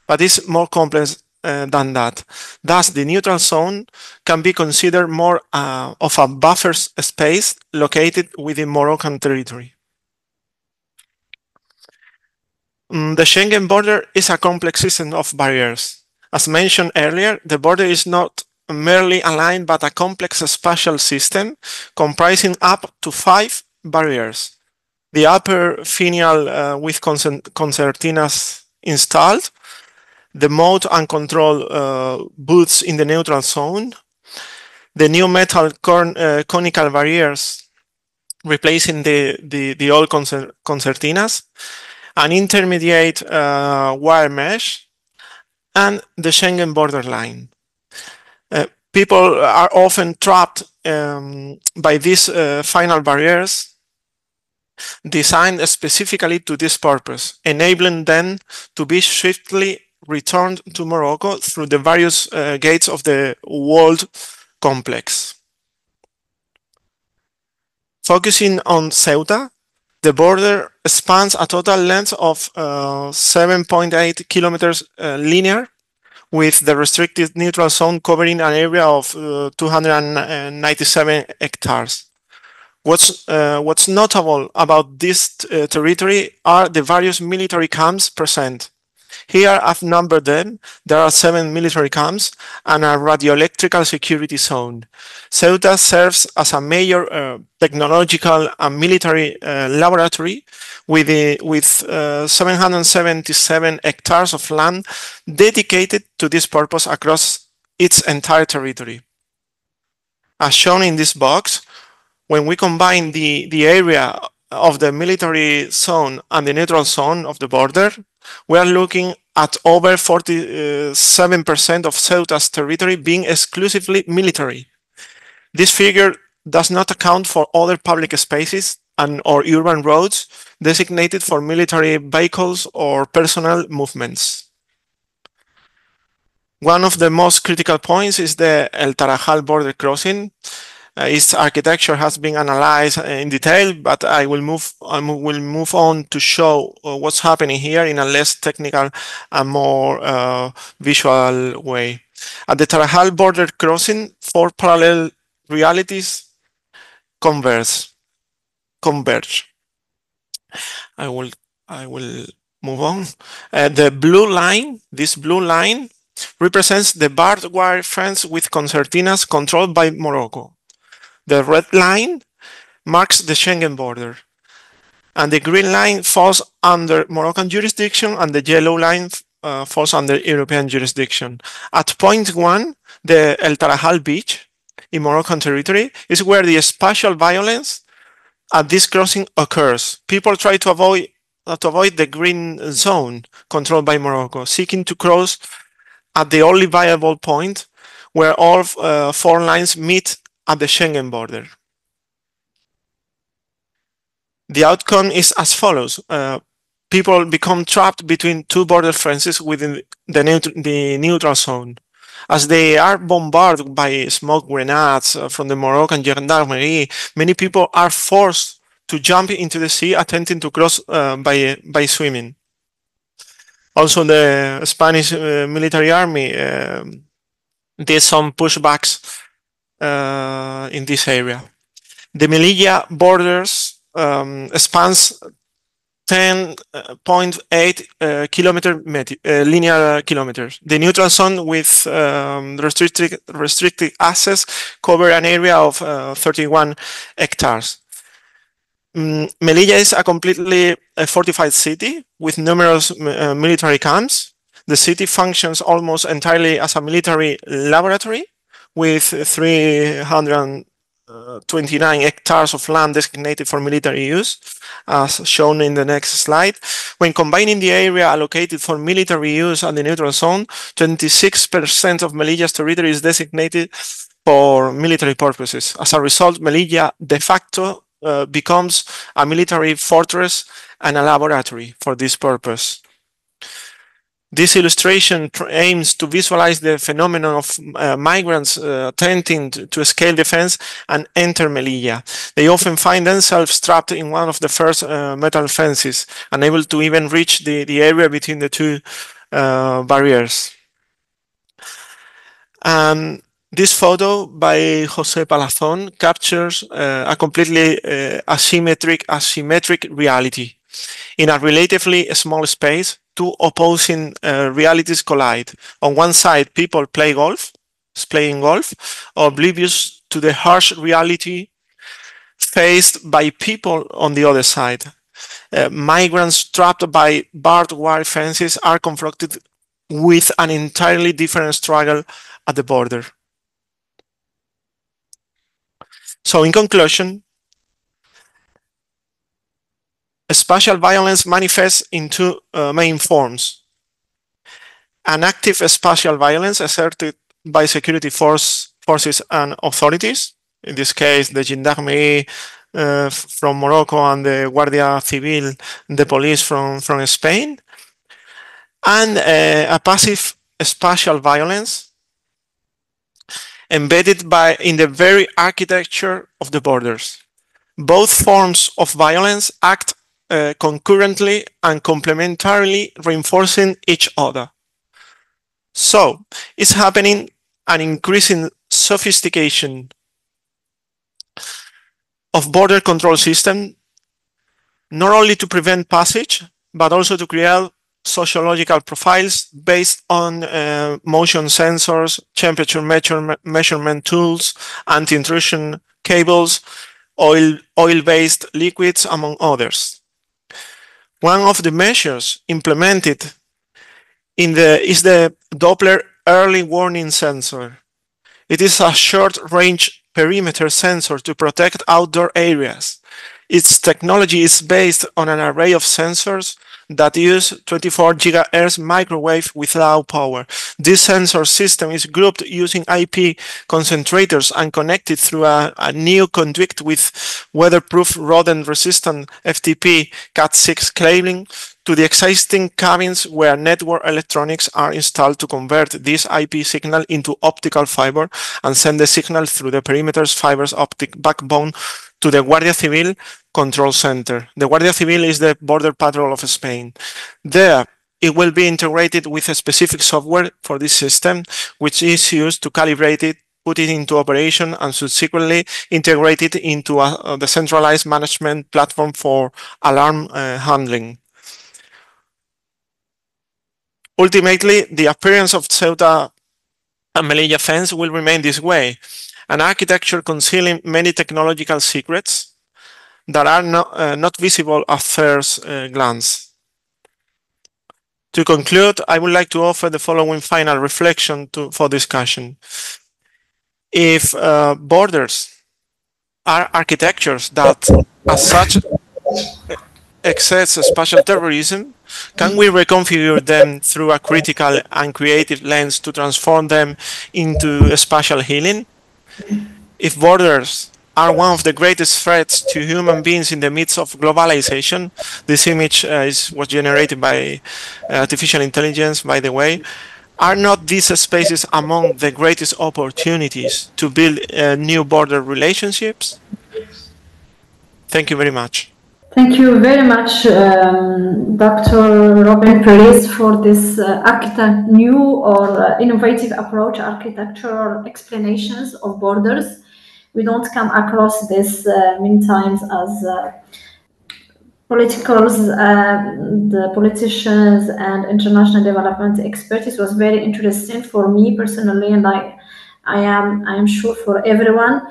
but it's more complex than that. Thus, the neutral zone can be considered more of a buffer space located within Moroccan territory. The Schengen border is a complex system of barriers. As mentioned earlier, the border is not merely a line but a complex spatial system comprising up to 5 barriers. The upper finial with concertinas installed, the mode and control booths in the neutral zone, the new metal conical barriers replacing the old concertinas, an intermediate wire mesh, and the Schengen borderline. People are often trapped by these final barriers designed specifically to this purpose, enabling them to be swiftly returned to Morocco through the various gates of the walled complex. Focusing on Ceuta, the border spans a total length of 7.8 kilometers linear, with the restricted neutral zone covering an area of 297 hectares. What's notable about this territory are the various military camps present. Here I've numbered them. There are 7 military camps and a radioelectrical security zone. Ceuta serves as a major technological and military laboratory with 777 hectares of land dedicated to this purpose across its entire territory. As shown in this box, when we combine the area of the military zone and the neutral zone of the border, we are looking at over 47% of Ceuta's territory being exclusively military. This figure does not account for other public spaces or urban roads designated for military vehicles or personnel movements. One of the most critical points is the El Tarajal border crossing. Its architecture has been analyzed in detail, but I will move on to show what's happening here in a less technical and more visual way. At the Tarajal border crossing, 4 parallel realities converge. I will move on. The blue line, this blue line, represents the barbed wire fence with concertinas controlled by Morocco. The red line marks the Schengen border, and the green line falls under Moroccan jurisdiction, and the yellow line falls under European jurisdiction. At point 1, the El Tarajal beach in Moroccan territory is where the spatial violence at this crossing occurs. People try to avoid the green zone controlled by Morocco, seeking to cross at the only viable point where all 4 lines meet at the Schengen border. The outcome is as follows. People become trapped between 2 border fences within the neutral zone. As they are bombarded by smoke grenades from the Moroccan gendarmerie, many people are forced to jump into the sea, attempting to cross by swimming. Also, the Spanish military army did some pushbacks in this area. The Melilla borders spans 10.8 linear kilometers. The neutral zone with restricted access cover an area of 31 hectares. Melilla is a completely fortified city with numerous military camps. The city functions almost entirely as a military laboratory with 329 hectares of land designated for military use, as shown in the next slide. When combining the area allocated for military use and the neutral zone, 26% of Melilla's territory is designated for military purposes. As a result, Melilla de facto becomes a military fortress and a laboratory for this purpose. This illustration aims to visualize the phenomenon of migrants attempting to scale the fence and enter Melilla. They often find themselves trapped in one of the first metal fences, unable to even reach the area between the two barriers. And this photo by Jose Palazón captures a completely asymmetric reality. In a relatively small space, two opposing realities collide. On one side, people playing golf, oblivious to the harsh reality faced by people on the other side. Migrants trapped by barbed wire fences are confronted with an entirely different struggle at the border. So in conclusion, spatial violence manifests in two main forms. An active spatial violence exerted by security forces and authorities, in this case the Gendarmerie from Morocco and the Guardia Civil, the police from Spain, and a passive spatial violence embedded in the very architecture of the borders. Both forms of violence act concurrently and complementarily, reinforcing each other. So it's happening an increasing sophistication of border control system, not only to prevent passage, but also to create sociological profiles based on motion sensors, temperature measurement tools, anti-intrusion cables, oil-based liquids, among others. One of the measures implemented is the Doppler early warning sensor. It is a short-range perimeter sensor to protect outdoor areas. Its technology is based on an array of sensors that use 24 GHz microwave with low power. This sensor system is grouped using IP concentrators and connected through a new conduit with weatherproof rodent-resistant FTP Cat6 cabling to the existing cabins where network electronics are installed to convert this IP signal into optical fiber and send the signal through the perimeter's fiber's optic backbone to the Guardia Civil control center. The Guardia Civil is the border patrol of Spain. There, it will be integrated with a specific software for this system, which is used to calibrate it, put it into operation, and subsequently integrate it into the centralized management platform for alarm handling. Ultimately, the appearance of Ceuta and Melilla fence will remain this way, an architecture concealing many technological secrets that are not visible at first glance. To conclude, I would like to offer the following final reflection for discussion. If borders are architectures that, as such, excess spatial terrorism, can we reconfigure them through a critical and creative lens to transform them into spatial healing? If borders are one of the greatest threats to human beings in the midst of globalization, this image was generated by artificial intelligence, by the way, are not these spaces among the greatest opportunities to build new border relationships? Thank you very much. Thank you very much, Dr. Robin Perez, for this new or innovative approach, architectural explanations of borders. We don't come across this many times as the politicians and international development experts. It was very interesting for me personally, and I am sure for everyone.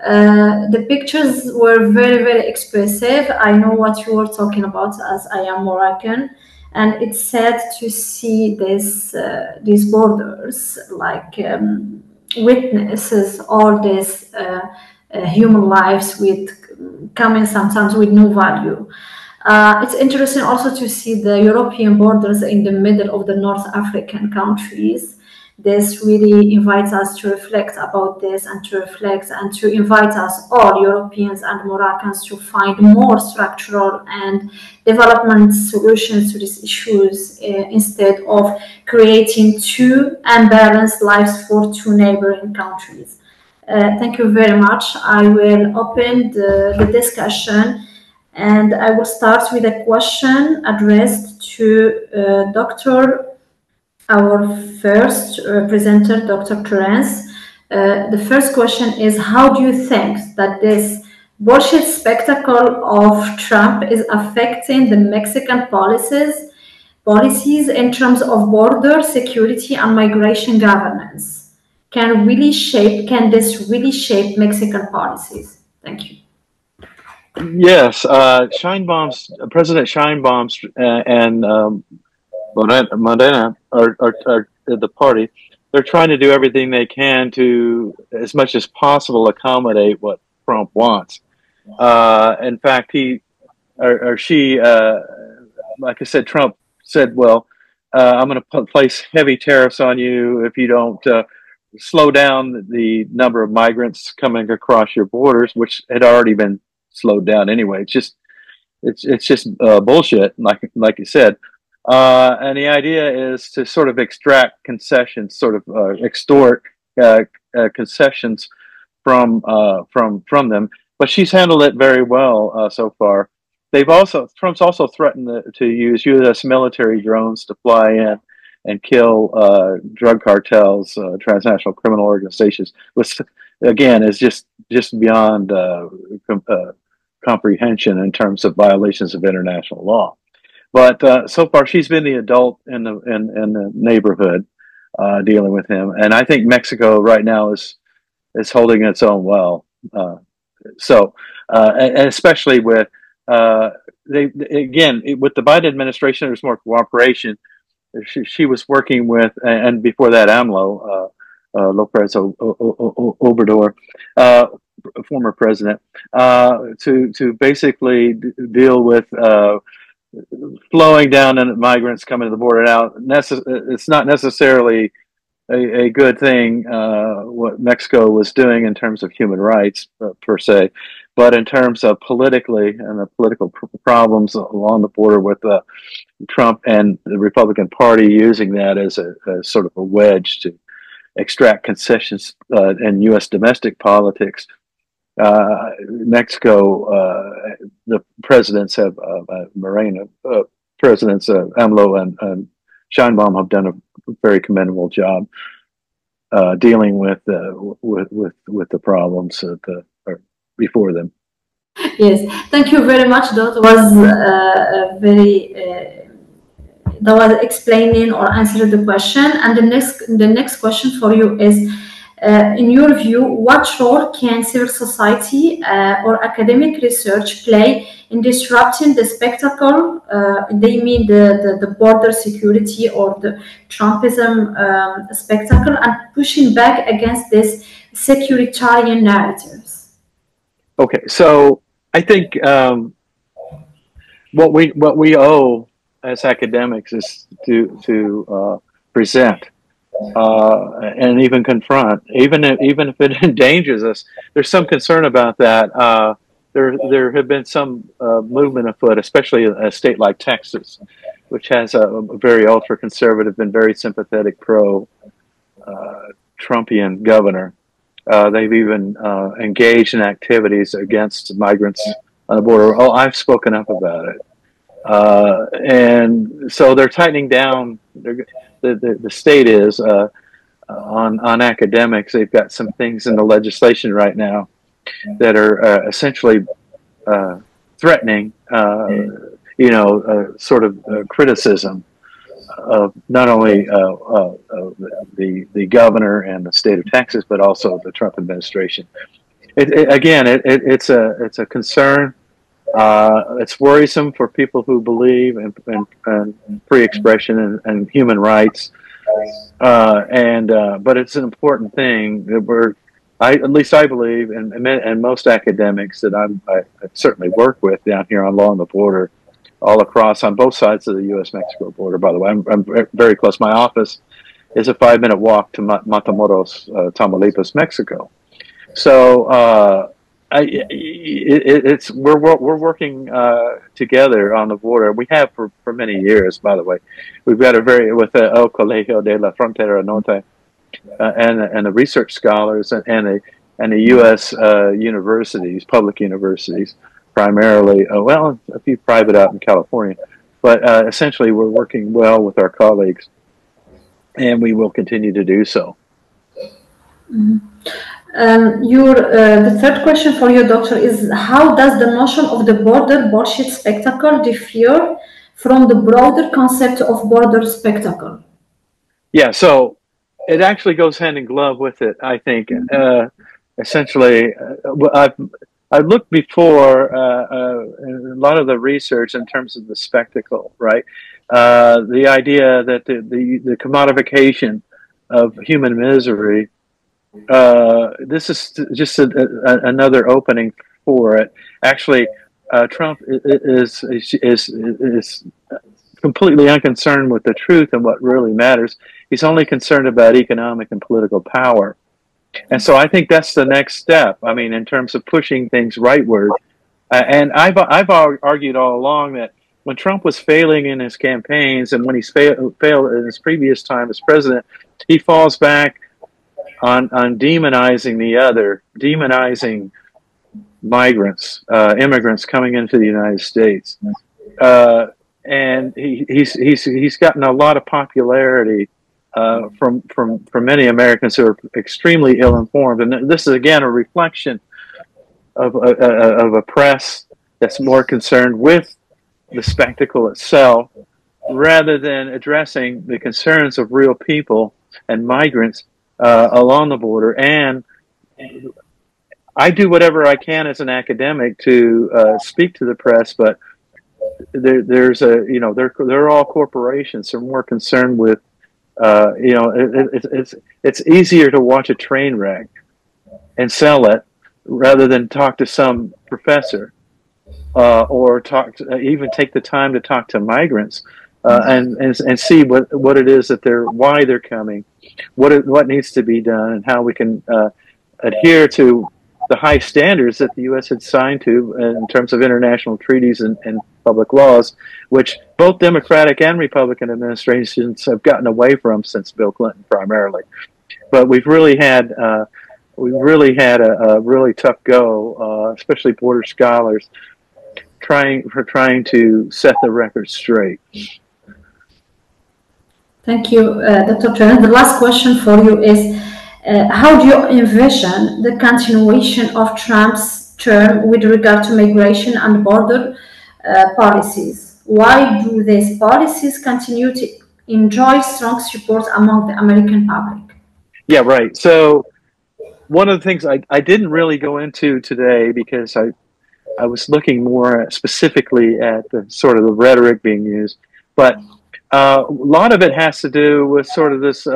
The pictures were very, very expressive. I know what you were talking about, as I am Moroccan, and it's sad to see these borders like witnesses all these human lives coming sometimes with no value. It's interesting also to see the European borders in the middle of the North African countries. this really invites us to reflect about this and to reflect and to invite us, all Europeans and Moroccans, to find more structural and development solutions to these issues instead of creating two unbalanced lives for two neighboring countries. Thank you very much. I will open the discussion, and I will start with a question addressed to our first presenter, Dr. Clarence. The first question is, how do you think that this bullshit spectacle of Trump is affecting the Mexican policies in terms of border security and migration governance? Can this really shape Mexican policies? Thank you. Yes, President Scheinbaum's and Modena are the party. They're trying to do everything they can to, as much as possible, accommodate what Trump wants. In fact, he or she, like I said, Trump said, "Well, I'm going to place heavy tariffs on you if you don't slow down the number of migrants coming across your borders," which had already been slowed down anyway. It's just bullshit, like you said. And the idea is to sort of extract concessions, sort of extort concessions from them. But she's handled it very well so far. Trump's also threatened to use U.S. military drones to fly in and kill drug cartels, transnational criminal organizations, which again is just beyond comprehension in terms of violations of international law. But so far, she's been the adult in the neighborhood dealing with him, and I think Mexico right now is holding its own well. And especially with with the Biden administration, there's more cooperation. She was working with, and before that, AMLO, Lopez Obrador, former president, to basically deal with flowing down and migrants coming to the border. Now, it's not necessarily a good thing what Mexico was doing in terms of human rights per se, but in terms of politically and the political problems along the border with Trump and the Republican Party using that as a sort of a wedge to extract concessions in U.S. domestic politics. Mexico, the presidents have presidents AMLO and Scheinbaum have done a very commendable job dealing with the problems that are before them. Yes, thank you very much. That was that was explaining or answering the question. And the next question for you is, in your view, what role can civil society or academic research play in disrupting the spectacle? They mean the border security or the Trumpism spectacle, and pushing back against this securitarian narratives. Okay, so I think what we owe as academics is to present and even confront, even if it endangers us. There's some concern about that. There have been some movement afoot, especially in a state like Texas, which has a very ultra-conservative and very sympathetic pro-Trumpian governor. They've even engaged in activities against migrants on the border. Oh, I've spoken up about it. And so they're tightening down. The state is on academics. They've got some things in the legislation right now that are essentially threatening, sort of criticism of not only the governor and the state of Texas, but also the Trump administration. It's a concern. It's worrisome for people who believe in free expression and human rights, but it's an important thing that at least I believe, and most academics that I certainly work with down here along the border, all across on both sides of the U.S.-Mexico border. By the way, I'm very close. My office is a 5-minute walk to Matamoros, Tamaulipas, Mexico. So we're working together on the border. We have for many years, by the way. We've got with El Colegio de la Frontera Norte and the research scholars and the U.S. universities, public universities, primarily. Well, a few private out in California, but essentially we're working well with our colleagues, and we will continue to do so. Mm-hmm. The third question for you, Doctor, is how does the notion of the border bullshit spectacle differ from the broader concept of border spectacle? Yeah, so it actually goes hand in glove with it, I think. Essentially, I've looked before a lot of the research in terms of the spectacle, right? The idea that the commodification of human misery. This is just another opening for it. Actually, Trump is completely unconcerned with the truth and what really matters. He's only concerned about economic and political power. And so I think that's the next step. I mean, in terms of pushing things rightward. And I've argued all along that when Trump was failing in his campaigns and when he failed in his previous time as president, he falls back on demonizing the other, demonizing migrants, immigrants coming into the United States, and he's gotten a lot of popularity from many Americans who are extremely ill-informed, and this is again a reflection of a press that's more concerned with the spectacle itself rather than addressing the concerns of real people and migrants along the border. And I do whatever I can as an academic to speak to the press, but they're all corporations. They're more concerned with, it's easier to watch a train wreck and sell it rather than talk to some professor or even take the time to talk to migrants and see what it is that why they're coming, what needs to be done, and how we can adhere to the high standards that the U.S. had signed to in terms of international treaties and public laws, which both Democratic and Republican administrations have gotten away from since Bill Clinton primarily. But we've really had a really tough go, especially border scholars, trying to set the record straight. Thank you, Dr. Chair. The last question for you is, how do you envision the continuation of Trump's term with regard to migration and border policies? Why do these policies continue to enjoy strong support among the American public? Yeah, right. So one of the things I didn't really go into today because I was looking more specifically at the sort of the rhetoric being used, but a lot of it has to do with sort of this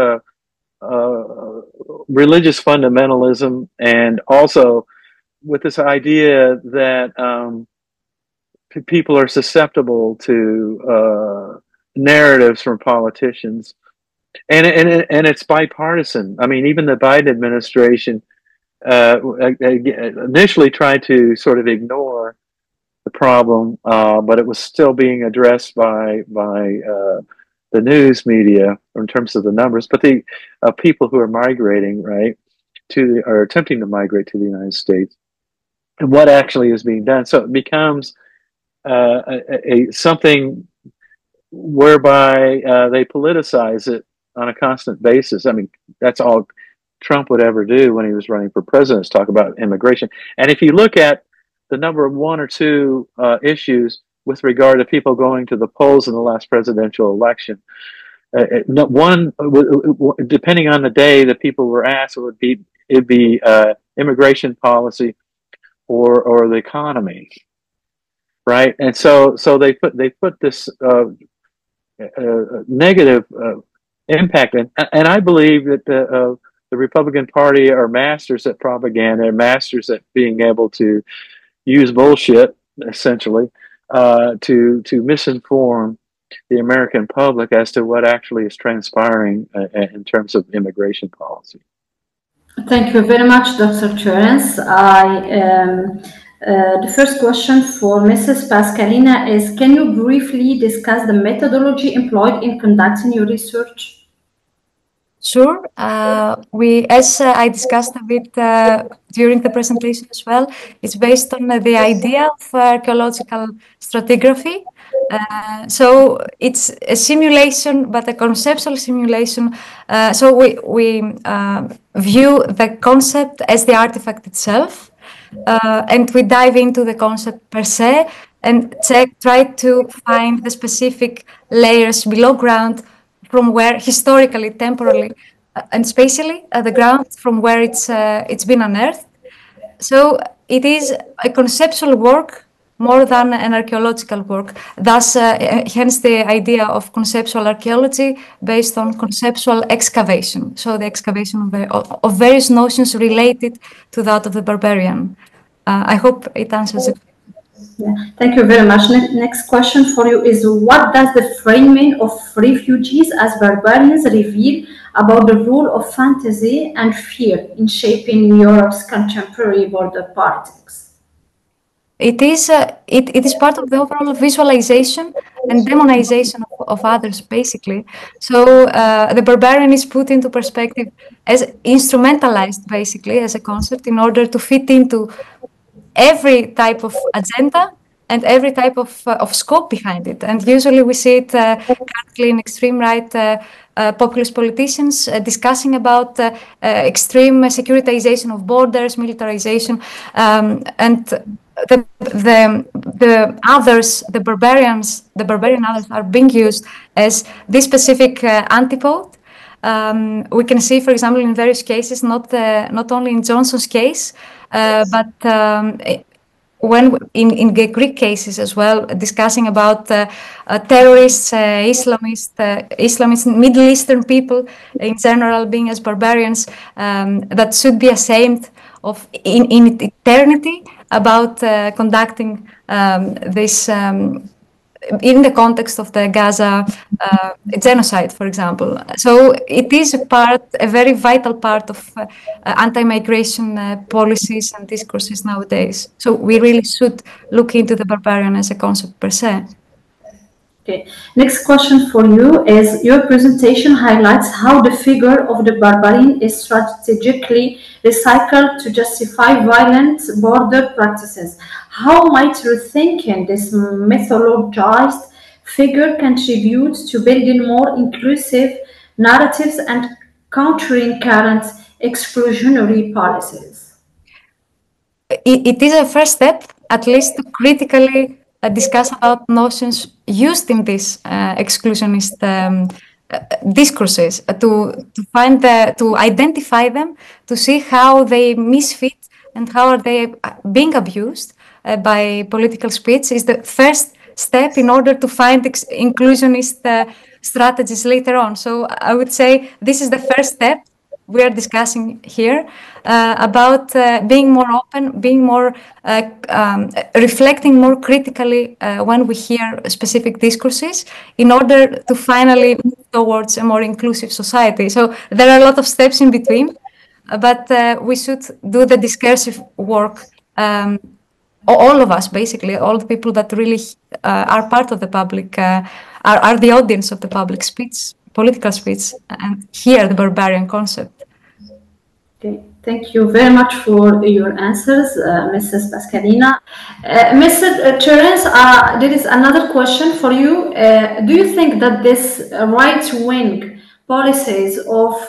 religious fundamentalism, and also with this idea that people are susceptible to narratives from politicians, and it's bipartisan. I mean, even the Biden administration initially tried to sort of ignore the problem, but it was still being addressed by the news media in terms of the numbers. But the people who are migrating, right, are attempting to migrate to the United States, and what actually is being done. So it becomes something whereby they politicize it on a constant basis. I mean, that's all Trump would ever do when he was running for president, is talk about immigration. And if you look at the number of one or two issues with regard to people going to the polls in the last presidential election, one, depending on the day that people were asked, it'd be immigration policy or the economy, right? And so they put this negative impact in, and I believe that the Republican Party are masters at propaganda, masters at being able to use bullshit, essentially, to misinform the American public as to what actually is transpiring in terms of immigration policy. Thank you very much, Dr. Terence. The first question for Mrs. Pascalina is, can you briefly discuss the methodology employed in conducting your research? Sure. As I discussed a bit during the presentation as well, it's based on the idea of archaeological stratigraphy. So it's a simulation, but a conceptual simulation. So we view the concept as the artifact itself, and we dive into the concept per se and try to find the specific layers below ground from where historically, temporally, and spatially, the ground from where it's been unearthed. So it is a conceptual work more than an archaeological work. Thus, hence the idea of conceptual archaeology based on conceptual excavation. So the excavation of various notions related to that of the barbarian. I hope it answers it. Yeah, thank you very much. Next question for you is, what does the framing of refugees as barbarians reveal about the role of fantasy and fear in shaping Europe's contemporary border politics? It is part of the overall visualization and demonization of others, basically. So the barbarian is put into perspective as instrumentalized, basically, as a concept in order to fit into every type of agenda and every type of scope behind it. And usually we see it currently in extreme right populist politicians discussing about extreme securitization of borders, militarization, and the others, the barbarian others are being used as this specific antipode. We can see, for example, in various cases, not only in Johnson's case, but when in the Greek cases as well, discussing about terrorists, Islamists, Middle Eastern people in general being as barbarians that should be ashamed of in eternity about conducting this in the context of the Gaza genocide, for example. So it is a very vital part of anti-migration policies and discourses nowadays. So we really should look into the barbarian as a concept per se. Okay. Next question for you is, your presentation highlights how the figure of the barbarian is strategically recycled to justify violent border practices. How might rethinking this mythologized figure contribute to building more inclusive narratives and countering current exclusionary policies? It is a first step, at least, to critically discuss about notions used in these exclusionist discourses, to identify them, to see how they misfit and how are they being abused by political speech is the first step in order to find inclusionist strategies later on. So I would say this is the first step we are discussing here about being more open, being more reflecting more critically when we hear specific discourses in order to finally move towards a more inclusive society. So there are a lot of steps in between, but we should do the discursive work. All of us, basically, all the people that really are part of the public, are the audience of the public speech, political speech, and hear the barbarian concept. Okay, thank you very much for your answers, Mrs. Pascalina. Mr. Terence, there is another question for you. Do you think that this right-wing policies of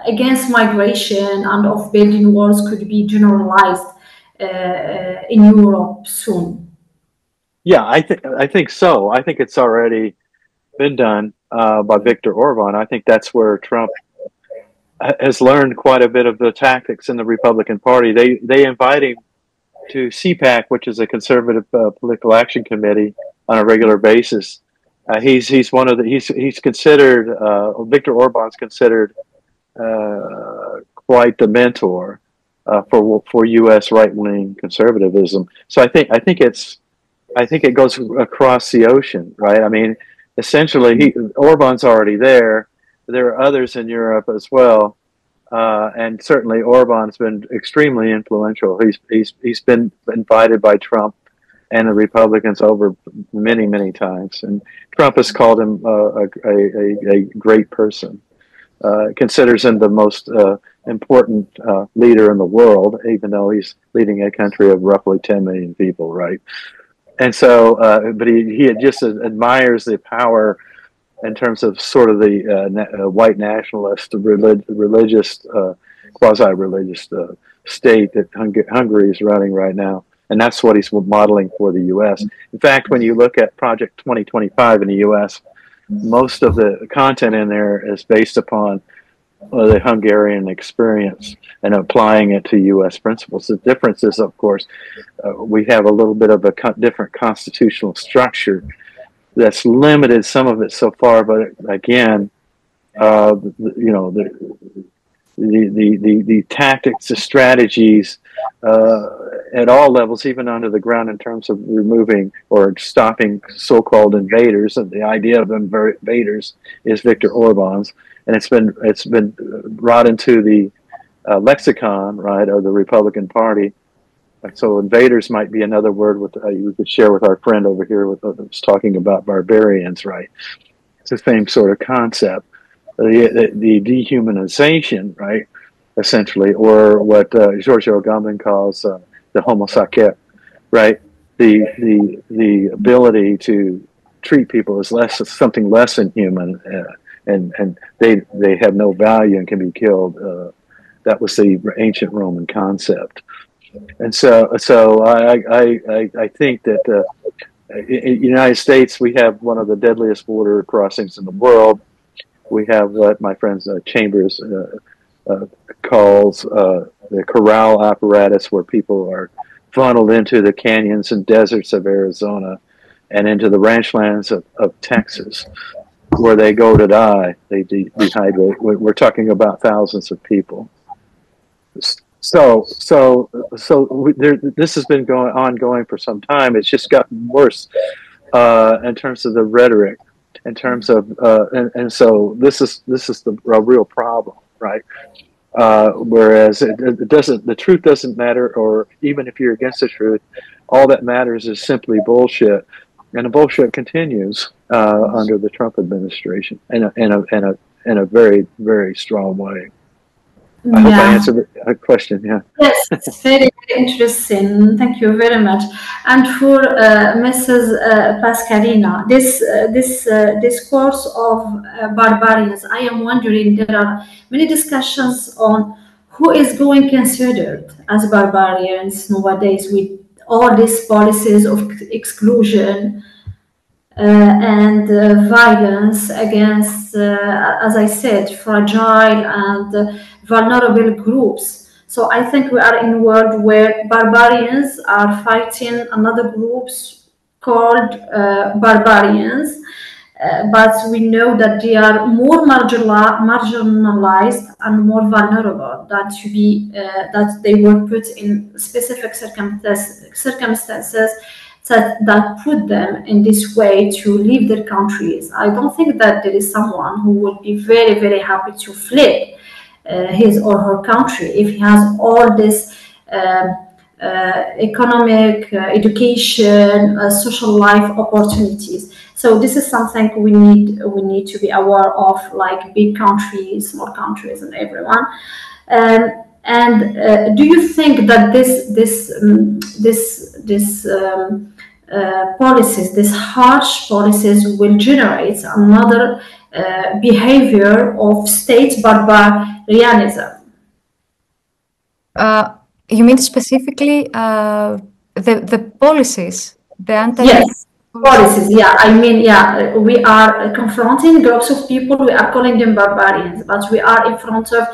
against migration and of building walls could be generalized in Europe soon? Yeah, I think so. I think it's already been done by Viktor Orban. I think that's where Trump has learned quite a bit of the tactics in the Republican Party. They invite him to CPAC, which is a conservative political action committee, on a regular basis. He's one of the he's considered Viktor Orban's considered quite the mentor for U.S. right-wing conservatism. So I think it goes across the ocean, right? I mean, essentially, Orban's already there. There are others in Europe as well, and certainly Orban's been extremely influential. He's been invited by Trump and the Republicans over many times, and Trump has called him a great person. Considers him the most important leader in the world, even though he's leading a country of roughly 10 million people, right? And so, but he just admires the power in terms of sort of the white nationalist, religious, quasi-religious state that Hungary is running right now. And that's what he's modeling for the U.S. In fact, when you look at Project 2025 in the U.S., most of the content in there is based upon the Hungarian experience and applying it to U.S. principles. The difference is, of course, we have a little bit of a different constitutional structure that's limited some of it so far. But again, you know, the tactics, the strategies at all levels, even under the ground, in terms of removing or stopping so-called invaders. And the idea of invaders is Viktor Orban's, and it's been brought into the lexicon, right, of the Republican Party. So invaders might be another word with you could share with our friend over here with was talking about barbarians, right? It's the same sort of concept. The dehumanization, right, essentially, or what Giorgio Agamben calls the homo sacer, right? The ability to treat people as something less than human, and they have no value and can be killed. That was the ancient Roman concept, and so I think that in the United States we have one of the deadliest border crossings in the world. We have what my friend Chambers calls the corral apparatus, where people are funneled into the canyons and deserts of Arizona and into the ranchlands of Texas, where they go to die. They dehydrate. We're talking about thousands of people. So this has been ongoing for some time. It's just gotten worse in terms of the rhetoric, in terms of and so this is a real problem, right? Whereas it doesn't, the truth doesn't matter, or even if you're against the truth, all that matters is simply bullshit, and the bullshit continues under the Trump administration in a very strong way. I hope I answered the question. Yeah. Yes, it's very interesting. Thank you very much. And for Mrs. Pascalina, this course of barbarians, I am wondering, there are many discussions on who is going considered as barbarians nowadays with all these policies of exclusion and violence against, as I said, fragile and vulnerable groups. So I think we are in a world where barbarians are fighting another groups called barbarians, but we know that they are more marginalized and more vulnerable, that they were put in specific circumstances that put them in this way to leave their countries. I don't think that there is someone who would be very happy to flee his or her country if he has all this economic, education, social life opportunities. So this is something we need to be aware of, like big countries, small countries, and everyone. And do you think that policies, these harsh policies, will generate another behavior of state barbarianism? You mean specifically the policies, the anti? Yes, policies. Yeah, I mean, yeah, we are confronting groups of people. We are calling them barbarians, but we are in front of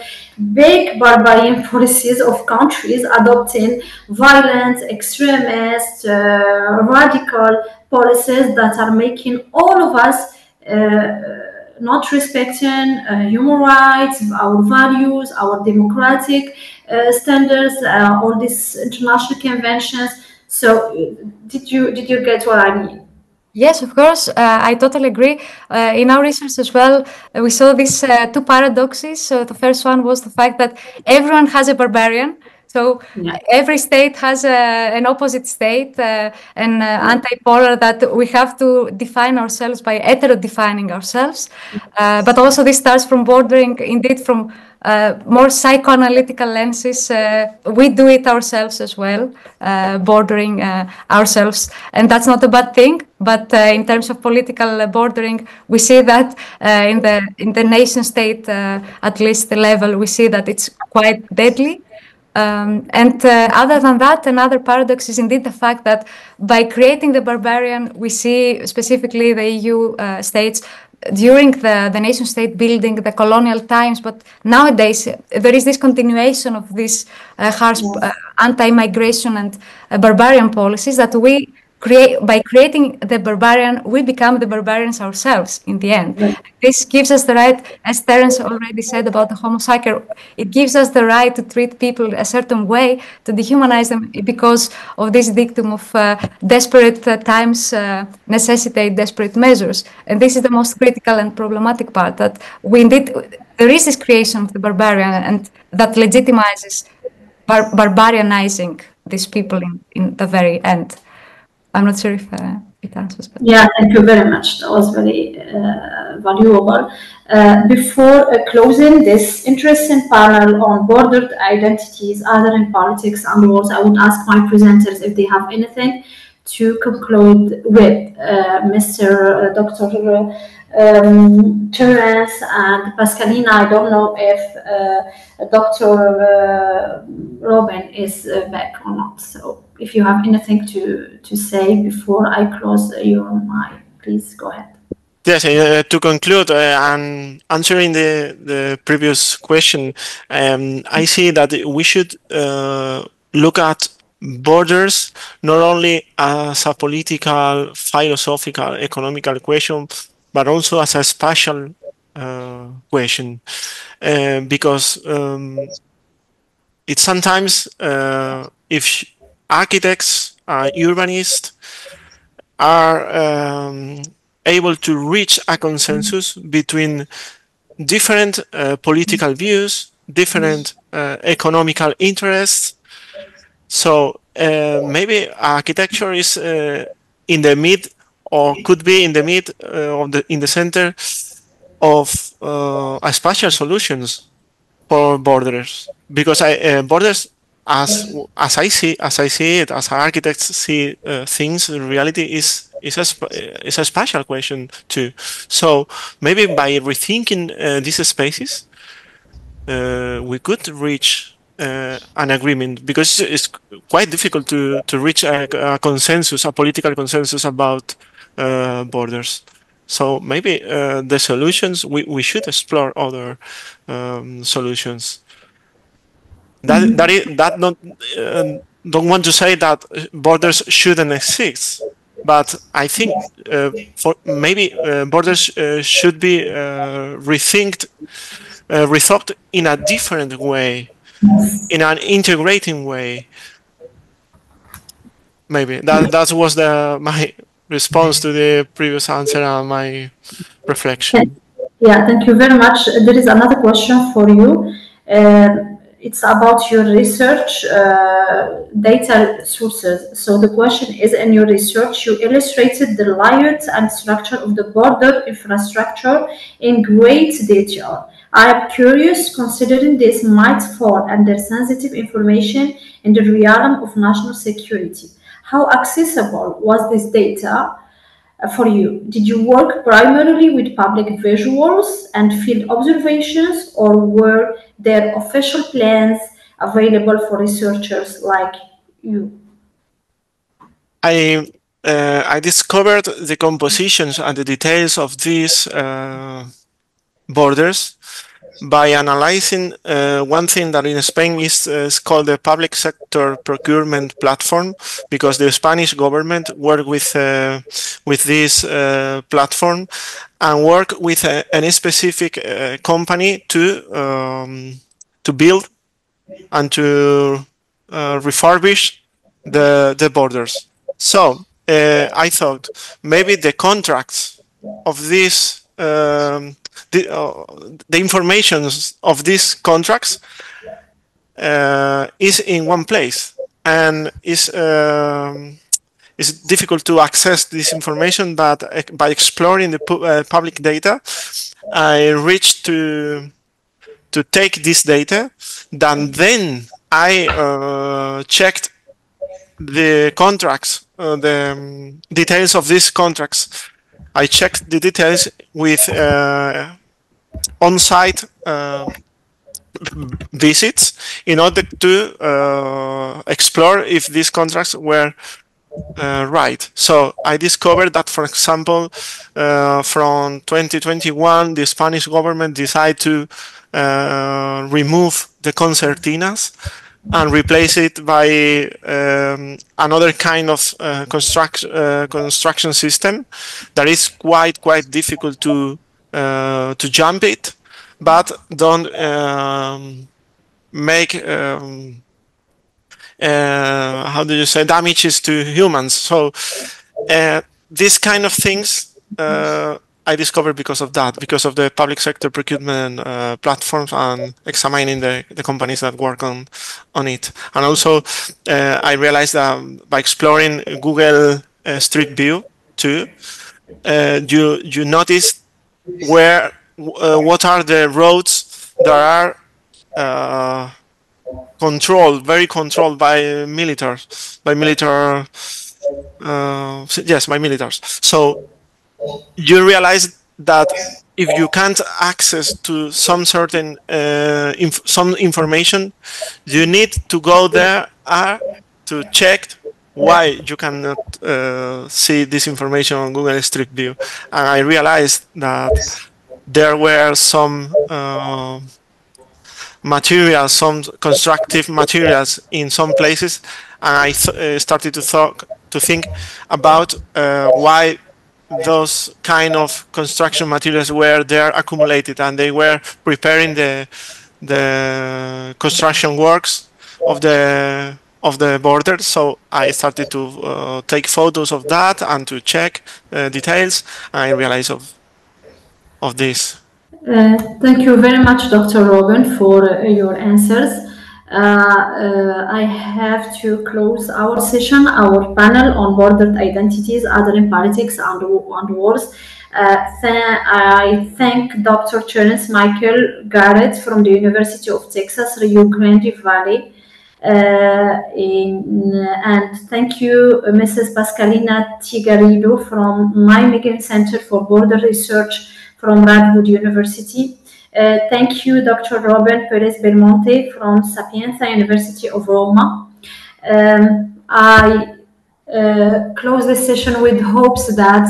big barbarian policies of countries adopting violent, extremist, radical policies that are making all of us not respecting human rights, our values, our democratic standards, all these international conventions. So did you get what I mean? Yes, of course. I totally agree. In our research as well, we saw these two paradoxes. So the first one was the fact that everyone has a barbarian. So every state has an opposite state, an anti-polar that we have to define ourselves by hetero-defining ourselves. But also this starts from bordering, indeed, from more psychoanalytical lenses. We do it ourselves as well, bordering ourselves. And that's not a bad thing. But in terms of political bordering, we see that in the nation state, at least the level, we see that it's quite deadly. And other than that, another paradox is indeed the fact that by creating the barbarian, we see specifically the EU states during the nation state building, the colonial times, but nowadays there is this continuation of these harsh anti-migration and barbarian policies that we create. By creating the barbarian, we become the barbarians ourselves in the end. Right. This gives us the right, as Terence already said about the Homo sacer, it gives us the right to treat people a certain way, to dehumanize them, because of this dictum of desperate times necessitate desperate measures. And this is the most critical and problematic part, that we indeed, there is this creation of the barbarian, and that legitimizes barbarianizing these people in the very end. I'm not sure if it answers. But yeah, thank you very much. That was very valuable. Before closing this interesting panel on bordered identities, other in politics and wars, I would ask my presenters if they have anything to conclude with. Mr. Dr. Terence and Pascalina, I don't know if Dr. Robin is back or not. So if you have anything to say before I close your mic, please go ahead. Yes, to conclude, and answering the previous question, I see that we should look at borders not only as a political, philosophical, economical question, but also as a spatial question, because it's sometimes if architects, urbanists are able to reach a consensus between different political views, different economical interests. So maybe architecture is in the mid, or could be in the mid in the center of spatial solutions for borders, because borders, as I see it, as architects see things, reality is a spatial question too. So maybe by rethinking these spaces, we could reach an agreement, because it's quite difficult to reach a consensus, a political consensus about borders. So maybe the solutions, we should explore other solutions. That not don't want to say that borders shouldn't exist, but I think for maybe borders should be rethought in a different way, in an integrating way. Maybe that was my response to the previous answer and my reflection. Yeah, thank you very much. There is another question for you. It's about your research data sources. So the question is, in your research, you illustrated the layout and structure of the border infrastructure in great detail. I am curious, considering this might fall under sensitive information in the realm of national security. How accessible was this data for you? Did you work primarily with public visuals and field observations, or were there official plans available for researchers like you? I discovered the compositions and the details of these borders by analyzing one thing that in Spain is called the public sector procurement platform, because the Spanish government worked with this platform and work with any specific company to build and to refurbish the borders. So I thought maybe the contracts of this, the information of these contracts is in one place, and is difficult to access this information. But by exploring the public data, I reached to take this data. Then I checked the contracts, the details of these contracts. I checked the details with on-site visits in order to explore if these contracts were right. So I discovered that, for example, from 2021, the Spanish government decided to remove the concertinas and replace it by another kind of construction system that is quite difficult to jump it, but don't make how do you say, damages to humans. So these kind of things I discovered because of that, because of the public sector procurement platforms, and examining the companies that work on it. And also I realized that by exploring Google Street View too, you notice where what are the roads that are very controlled by militaries. So you realize that if you can't access to some certain some information, you need to go there to check why you cannot see this information on Google Street View. And I realized that there were some materials, some constructive materials in some places, and I started to think about why those kind of construction materials were there accumulated, and they were preparing the construction works of the border. So I started to take photos of that and to check details, and I realized of this. Thank you very much, Dr. Robin, for your answers. I have to close our session, our panel on border identities, other in politics and wars. I thank Dr. Terence Michael Garrett from the University of Texas, Rio Grande Valley. And thank you, Mrs. Pascalina Tigarido from My Migrant Center for Border Research from Radboud University. Thank you, Dr. Robin Perez Belmonte from Sapienza University of Roma. I close this session with hopes that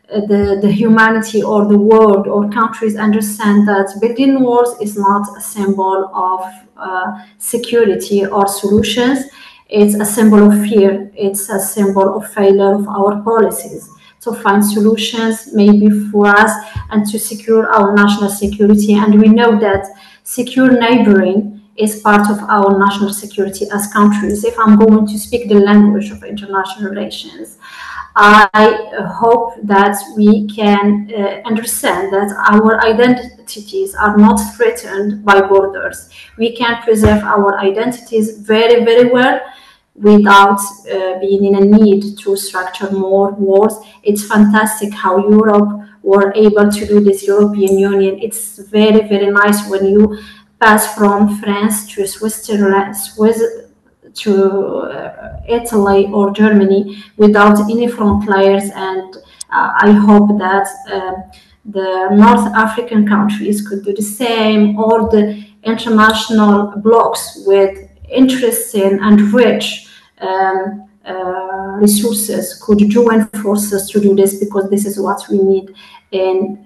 the humanity or the world or countries understand that building walls is not a symbol of security or solutions. It's a symbol of fear. It's a symbol of failure of our policies to find solutions maybe for us and to secure our national security. And we know that secure neighboring is part of our national security as countries. If I'm going to speak the language of international relations, I hope that we can understand that our identities are not threatened by borders. We can preserve our identities very, very well without being in a need to structure more wars. It's fantastic how Europe were able to do this, European Union. It's very, very nice when you pass from France to Switzerland, to Italy or Germany without any frontiers. And I hope that the North African countries could do the same, or the international blocs with interesting and rich resources could join forces to do this, because this is what we need in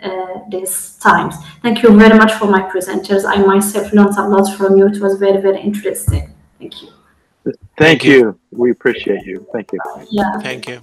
these times. Thank you very much for my presenters. I myself learned a lot from you. It was very, very interesting. Thank you. Thank you. We appreciate you. Thank you. Yeah. Thank you.